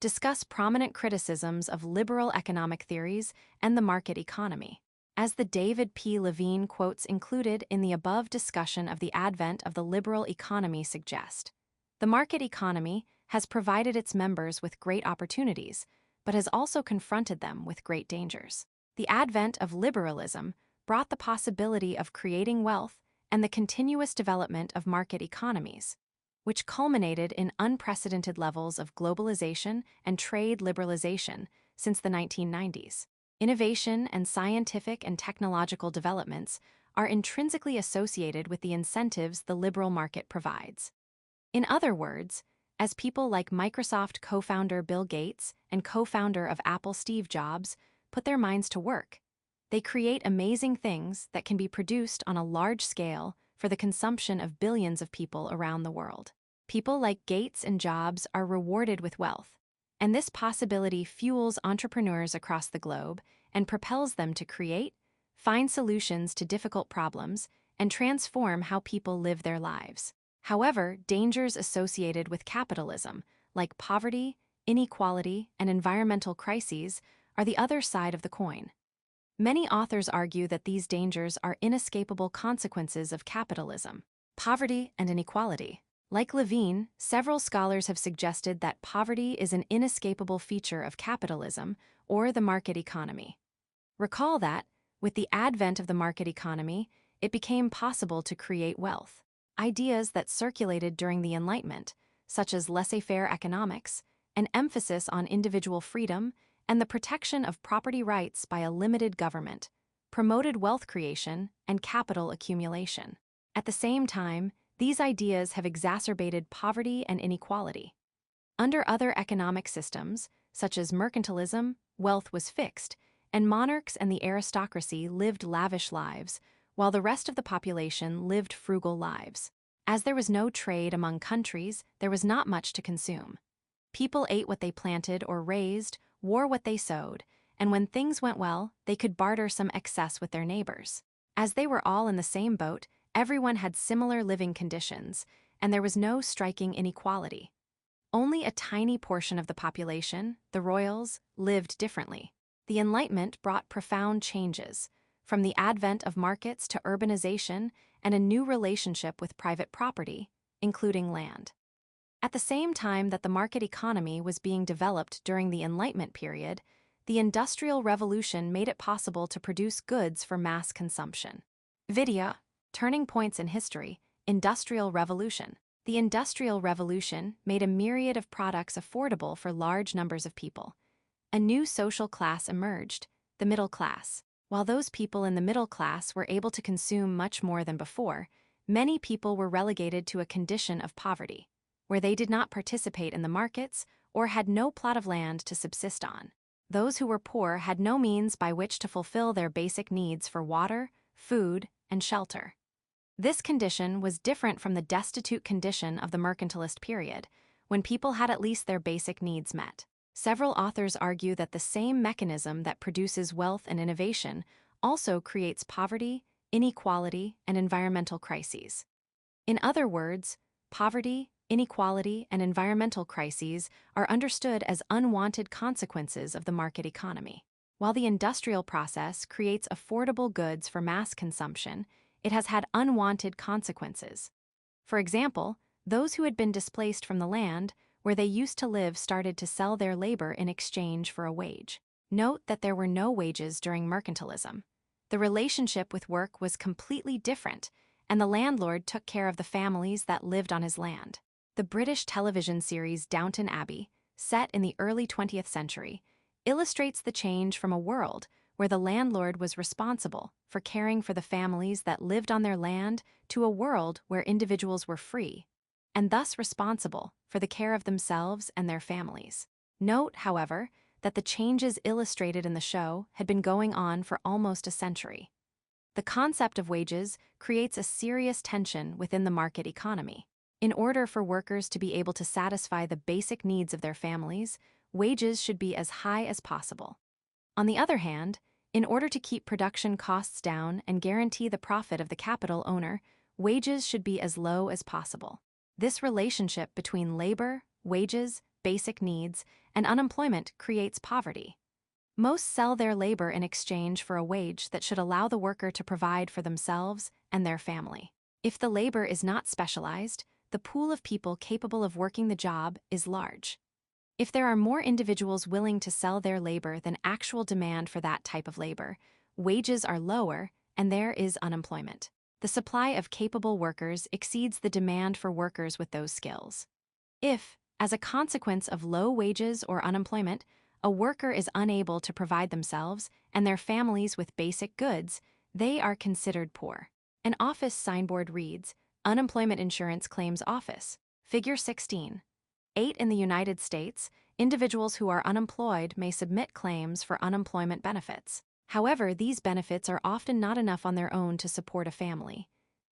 discuss prominent criticisms of liberal economic theories and the market economy. As the David P. Levine quotes included in the above discussion of the advent of the liberal economy suggest, the market economy has provided its members with great opportunities, but has also confronted them with great dangers. The advent of liberalism brought the possibility of creating wealth and the continuous development of market economies, which culminated in unprecedented levels of globalization and trade liberalization since the 1990s. Innovation and scientific and technological developments are intrinsically associated with the incentives the liberal market provides. In other words, as people like Microsoft co-founder Bill Gates and co-founder of Apple Steve Jobs put their minds to work, they create amazing things that can be produced on a large scale for the consumption of billions of people around the world. People like Gates and Jobs are rewarded with wealth, and this possibility fuels entrepreneurs across the globe and propels them to create, find solutions to difficult problems, and transform how people live their lives. However, dangers associated with capitalism, like poverty, inequality, and environmental crises, are the other side of the coin. Many authors argue that these dangers are inescapable consequences of capitalism. Poverty and inequality. Like Levine, several scholars have suggested that poverty is an inescapable feature of capitalism or the market economy. Recall that, With the advent of the market economy, it became possible to create wealth. Ideas that circulated during the Enlightenment, such as laissez-faire economics, an emphasis on individual freedom, and the protection of property rights by a limited government, promoted wealth creation and capital accumulation. At the same time, these ideas have exacerbated poverty and inequality. Under other economic systems, such as mercantilism, wealth was fixed, and monarchs and the aristocracy lived lavish lives, while the rest of the population lived frugal lives. As there was no trade among countries, there was not much to consume. People ate what they planted or raised, wore what they sowed, and when things went well, they could barter some excess with their neighbors. As they were all in the same boat, everyone had similar living conditions, and there was no striking inequality. Only a tiny portion of the population, the royals, lived differently. The Enlightenment brought profound changes, from the advent of markets to urbanization and a new relationship with private property, including land. At the same time that the market economy was being developed during the Enlightenment period, the Industrial Revolution made it possible to produce goods for mass consumption. Video, Turning Points in History, Industrial Revolution. The Industrial Revolution made a myriad of products affordable for large numbers of people. A new social class emerged, the middle class. While those people in the middle class were able to consume much more than before, many people were relegated to a condition of poverty, where they did not participate in the markets or had no plot of land to subsist on. Those who were poor had no means by which to fulfill their basic needs for water, food, and shelter. This condition was different from the destitute condition of the mercantilist period, when people had at least their basic needs met. Several authors argue that the same mechanism that produces wealth and innovation also creates poverty, inequality, and environmental crises. In other words, poverty, inequality, and environmental crises are understood as unwanted consequences of the market economy. While the industrial process creates affordable goods for mass consumption, it has had unwanted consequences. For example, those who had been displaced from the land where they used to live started to sell their labor in exchange for a wage. Note that there were no wages during mercantilism. The relationship with work was completely different, and the landlord took care of the families that lived on his land. The British television series Downton Abbey, set in the early 20th century, illustrates the change from a world where the landlord was responsible for caring for the families that lived on their land to a world where individuals were free, and thus responsible for the care of themselves and their families. Note, however, that the changes illustrated in the show had been going on for almost a century. The concept of wages creates a serious tension within the market economy. In order for workers to be able to satisfy the basic needs of their families, wages should be as high as possible. On the other hand, in order to keep production costs down and guarantee the profit of the capital owner, wages should be as low as possible. This relationship between labor, wages, basic needs, and unemployment creates poverty. Most sell their labor in exchange for a wage that should allow the worker to provide for themselves and their family. If the labor is not specialized, the pool of people capable of working the job is large. If there are more individuals willing to sell their labor than actual demand for that type of labor, wages are lower and there is unemployment. The supply of capable workers exceeds the demand for workers with those skills. If, as a consequence of low wages or unemployment, a worker is unable to provide themselves and their families with basic goods, they are considered poor. An office signboard reads, "Unemployment Insurance Claims Office, Figure 16. 8 in the United States, individuals who are unemployed may submit claims for unemployment benefits. However, these benefits are often not enough on their own to support a family."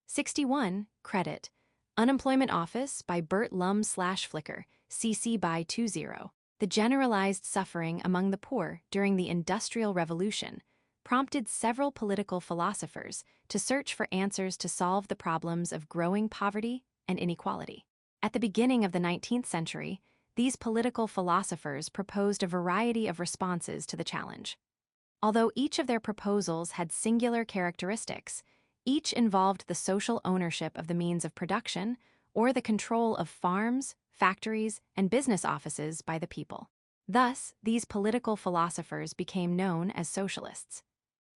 61, Credit, Unemployment Office by Bert Lum/Flicker, CC by 20. The generalized suffering among the poor during the Industrial Revolution prompted several political philosophers to search for answers to solve the problems of growing poverty and inequality. At the beginning of the 19th century, these political philosophers proposed a variety of responses to the challenge. Although each of their proposals had singular characteristics, each involved the social ownership of the means of production or the control of farms, factories, and business offices by the people. Thus, these political philosophers became known as socialists.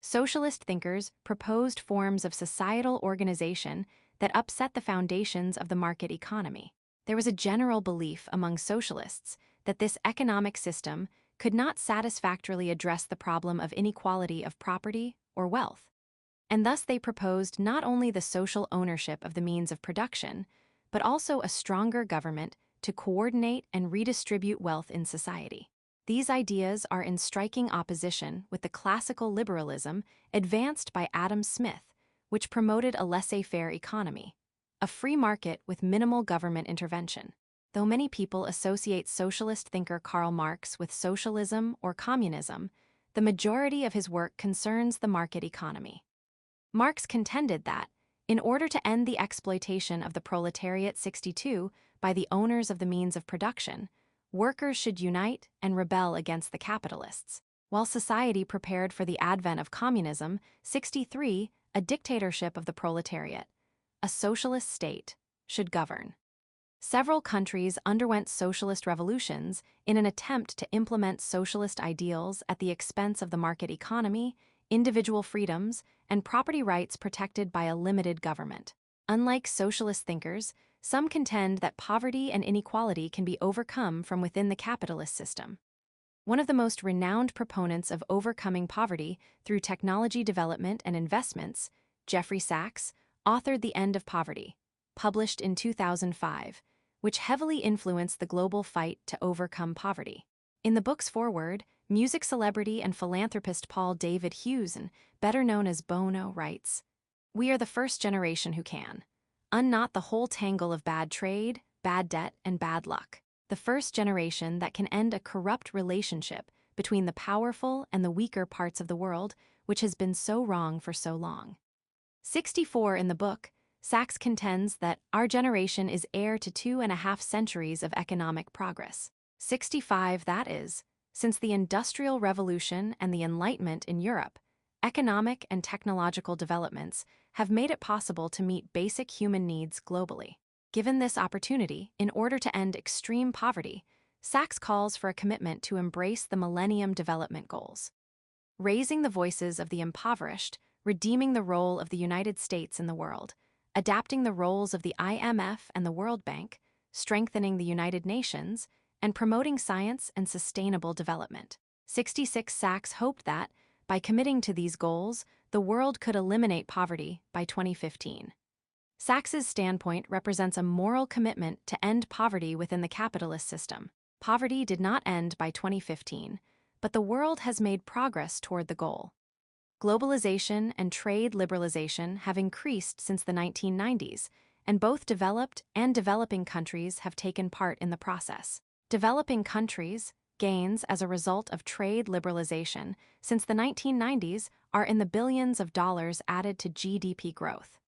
Socialist thinkers proposed forms of societal organization that upset the foundations of the market economy. There was a general belief among socialists that this economic system could not satisfactorily address the problem of inequality of property or wealth. And thus they proposed not only the social ownership of the means of production, but also a stronger government to coordinate and redistribute wealth in society. These ideas are in striking opposition with the classical liberalism advanced by Adam Smith, which promoted a laissez-faire economy, a free market with minimal government intervention. Though many people associate socialist thinker Karl Marx with socialism or communism, the majority of his work concerns the market economy. Marx contended that, in order to end the exploitation of the proletariat 62 by the owners of the means of production, workers should unite and rebel against the capitalists. While society prepared for the advent of communism, 63, a dictatorship of the proletariat, a socialist state, should govern. Several countries underwent socialist revolutions in an attempt to implement socialist ideals at the expense of the market economy, individual freedoms, and property rights protected by a limited government. Unlike socialist thinkers, some contend that poverty and inequality can be overcome from within the capitalist system. One of the most renowned proponents of overcoming poverty through technology development and investments, Jeffrey Sachs, authored The End of Poverty, published in 2005, which heavily influenced the global fight to overcome poverty. In the book's foreword, music celebrity and philanthropist Paul David Hewson, better known as Bono, writes, "We are the first generation who can unknot the whole tangle of bad trade, bad debt, and bad luck. The first generation that can end a corrupt relationship between the powerful and the weaker parts of the world, which has been so wrong for so long." 64 in the book, Sachs contends that our generation is heir to 2.5 centuries of economic progress. 65, that is, since the Industrial Revolution and the Enlightenment in Europe, economic and technological developments have made it possible to meet basic human needs globally. Given this opportunity, in order to end extreme poverty, Sachs calls for a commitment to embrace the Millennium Development Goals. Raising the voices of the impoverished, redeeming the role of the United States in the world, adapting the roles of the IMF and the World Bank, strengthening the United Nations, and promoting science and sustainable development. 66 Sachs hoped that, by committing to these goals, the world could eliminate poverty by 2015. Sachs's standpoint represents a moral commitment to end poverty within the capitalist system. Poverty did not end by 2015, but the world has made progress toward the goal. Globalization and trade liberalization have increased since the 1990s, and both developed and developing countries have taken part in the process. Developing countries' gains as a result of trade liberalization since the 1990s are in the billions of dollars added to GDP growth.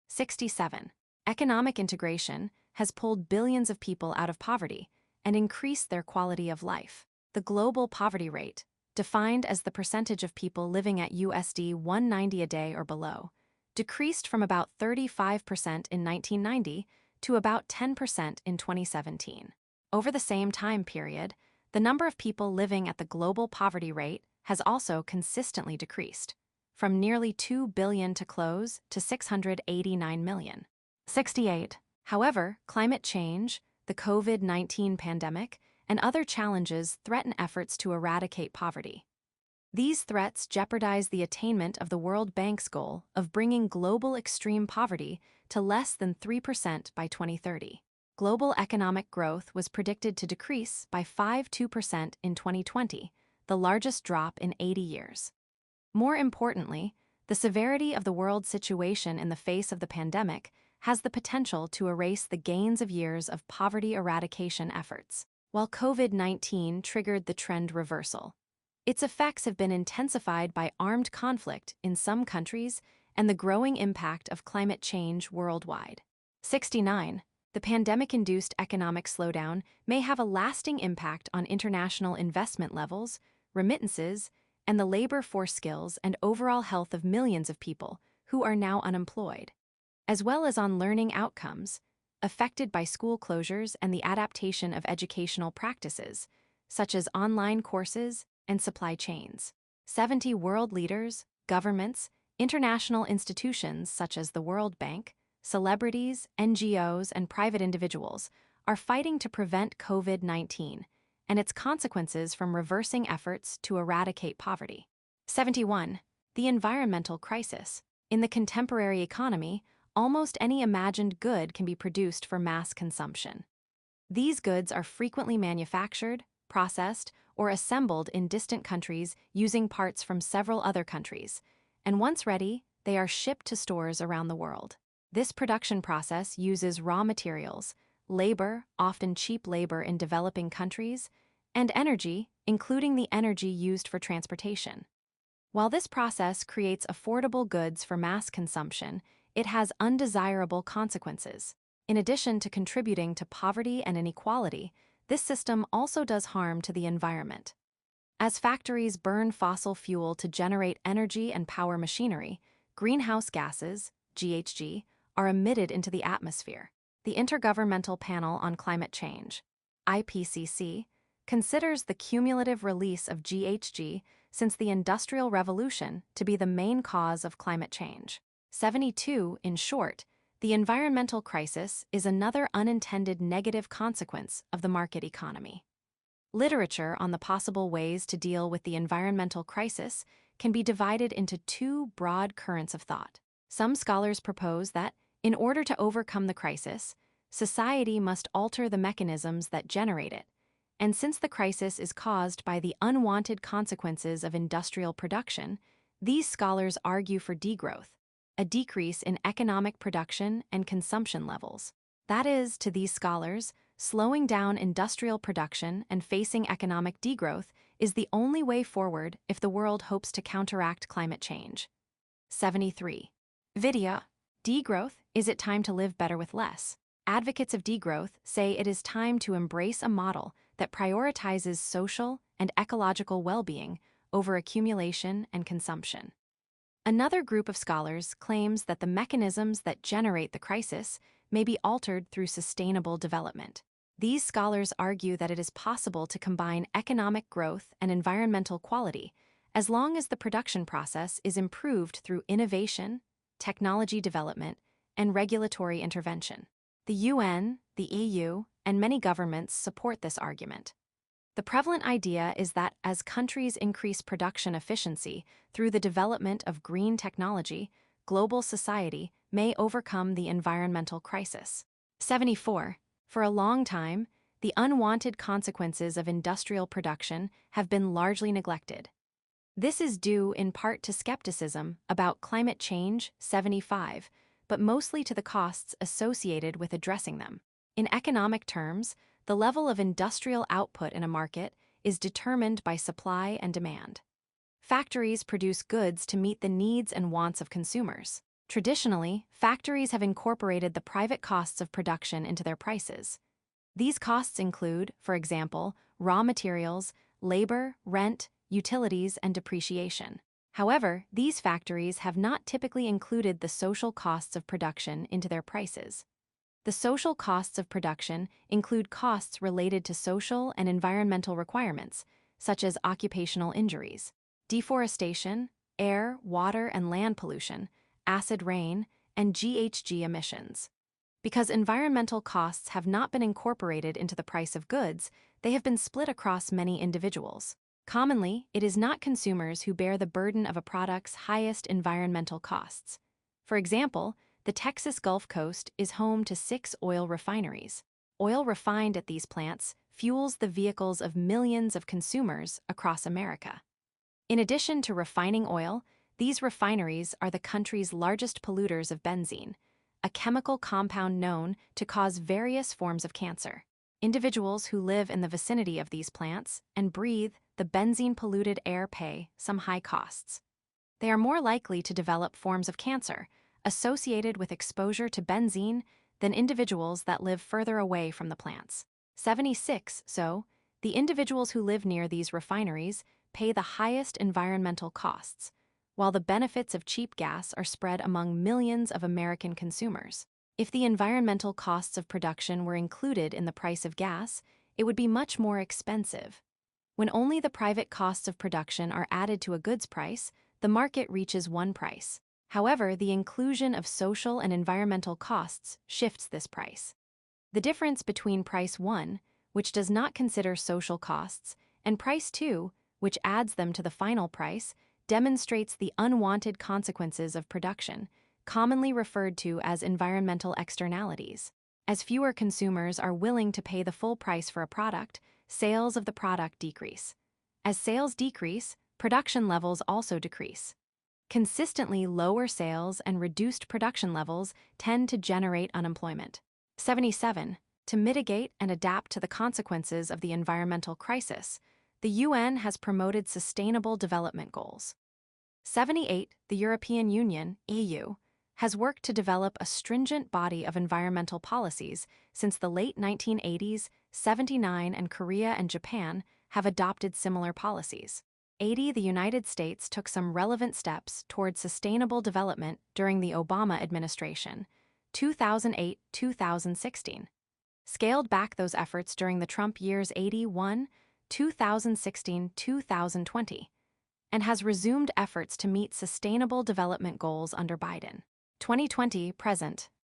67. Economic integration has pulled billions of people out of poverty and increased their quality of life. The global poverty rate, defined as the percentage of people living at USD 190 a day or below, decreased from about 35% in 1990 to about 10% in 2017. Over the same time period, the number of people living at the global poverty rate has also consistently decreased, from nearly 2 billion to close to 689 million. 68. However, climate change, the COVID-19 pandemic, and other challenges threaten efforts to eradicate poverty. These threats jeopardize the attainment of the World Bank's goal of bringing global extreme poverty to less than 3% by 2030. Global economic growth was predicted to decrease by 5.2% in 2020, the largest drop in 80 years. More importantly, the severity of the world's situation in the face of the pandemic has the potential to erase the gains of years of poverty eradication efforts. While COVID-19 triggered the trend reversal, its effects have been intensified by armed conflict in some countries and the growing impact of climate change worldwide. 69. The pandemic-induced economic slowdown may have a lasting impact on international investment levels, remittances, and the labor force skills and overall health of millions of people who are now unemployed, as well as on learning outcomes, affected by school closures and the adaptation of educational practices, such as online courses and supply chains. 70 world leaders, governments, international institutions such as the World Bank, celebrities, NGOs, and private individuals are fighting to prevent COVID-19 and its consequences from reversing efforts to eradicate poverty. 71. The environmental crisis. In the contemporary economy, almost any imagined good can be produced for mass consumption. These goods are frequently manufactured, processed, or assembled in distant countries using parts from several other countries, and once ready, they are shipped to stores around the world. This production process uses raw materials, labor, often cheap labor in developing countries, and energy, including the energy used for transportation. While this process creates affordable goods for mass consumption, it has undesirable consequences. In addition to contributing to poverty and inequality, this system also does harm to the environment. As factories burn fossil fuel to generate energy and power machinery, greenhouse gases, GHG, are emitted into the atmosphere. The Intergovernmental Panel on Climate Change, IPCC, considers the cumulative release of GHG since the Industrial Revolution to be the main cause of climate change. 72. In short, the environmental crisis is another unintended negative consequence of the market economy. Literature on the possible ways to deal with the environmental crisis can be divided into two broad currents of thought. Some scholars propose that, in order to overcome the crisis, society must alter the mechanisms that generate it, and since the crisis is caused by the unwanted consequences of industrial production, these scholars argue for degrowth, a decrease in economic production and consumption levels. That is, to these scholars, slowing down industrial production and facing economic degrowth is the only way forward if the world hopes to counteract climate change. 73. Video. Degrowth, is it time to live better with less? Advocates of degrowth say it is time to embrace a model that prioritizes social and ecological well-being over accumulation and consumption. Another group of scholars claims that the mechanisms that generate the crisis may be altered through sustainable development. These scholars argue that it is possible to combine economic growth and environmental quality as long as the production process is improved through innovation, technology development, and regulatory intervention. The UN, the EU, and many governments support this argument. The prevalent idea is that as countries increase production efficiency through the development of green technology, global society may overcome the environmental crisis. 74. For a long time, the unwanted consequences of industrial production have been largely neglected. This is due in part to skepticism about climate change. 75, but mostly to the costs associated with addressing them. In economic terms, the level of industrial output in a market is determined by supply and demand. Factories produce goods to meet the needs and wants of consumers. Traditionally, factories have incorporated the private costs of production into their prices. These costs include, for example, raw materials, labor, rent, utilities, and depreciation. However, these factories have not typically included the social costs of production into their prices. The social costs of production include costs related to social and environmental requirements, such as occupational injuries, deforestation, air, water, and land pollution, acid rain, and GHG emissions. Because environmental costs have not been incorporated into the price of goods, they have been split across many individuals. Commonly, it is not consumers who bear the burden of a product's highest environmental costs. For example, the Texas Gulf Coast is home to 6 oil refineries. Oil refined at these plants fuels the vehicles of millions of consumers across America. In addition to refining oil, these refineries are the country's largest polluters of benzene, a chemical compound known to cause various forms of cancer. Individuals who live in the vicinity of these plants and breathe the benzene-polluted air pay some high costs. They are more likely to develop forms of cancer associated with exposure to benzene than individuals that live further away from the plants. 76. So, the individuals who live near these refineries pay the highest environmental costs, while the benefits of cheap gas are spread among millions of American consumers. If the environmental costs of production were included in the price of gas, it would be much more expensive. When only the private costs of production are added to a goods price, the market reaches one price. However, the inclusion of social and environmental costs shifts this price. The difference between Price 1, which does not consider social costs, and Price 2, which adds them to the final price, demonstrates the unwanted consequences of production, commonly referred to as environmental externalities. As fewer consumers are willing to pay the full price for a product, sales of the product decrease. As sales decrease, production levels also decrease. Consistently lower sales and reduced production levels tend to generate unemployment. 77. To mitigate and adapt to the consequences of the environmental crisis, the UN has promoted Sustainable Development Goals. 78. The European Union, EU, has worked to develop a stringent body of environmental policies since the late 1980s. 79. And Korea and Japan have adopted similar policies. 80. The United States took some relevant steps toward sustainable development during the Obama administration, 2008-2016. Scaled back those efforts during the Trump years 81, 2016-2020, and has resumed efforts to meet sustainable development goals under Biden. 2020 present.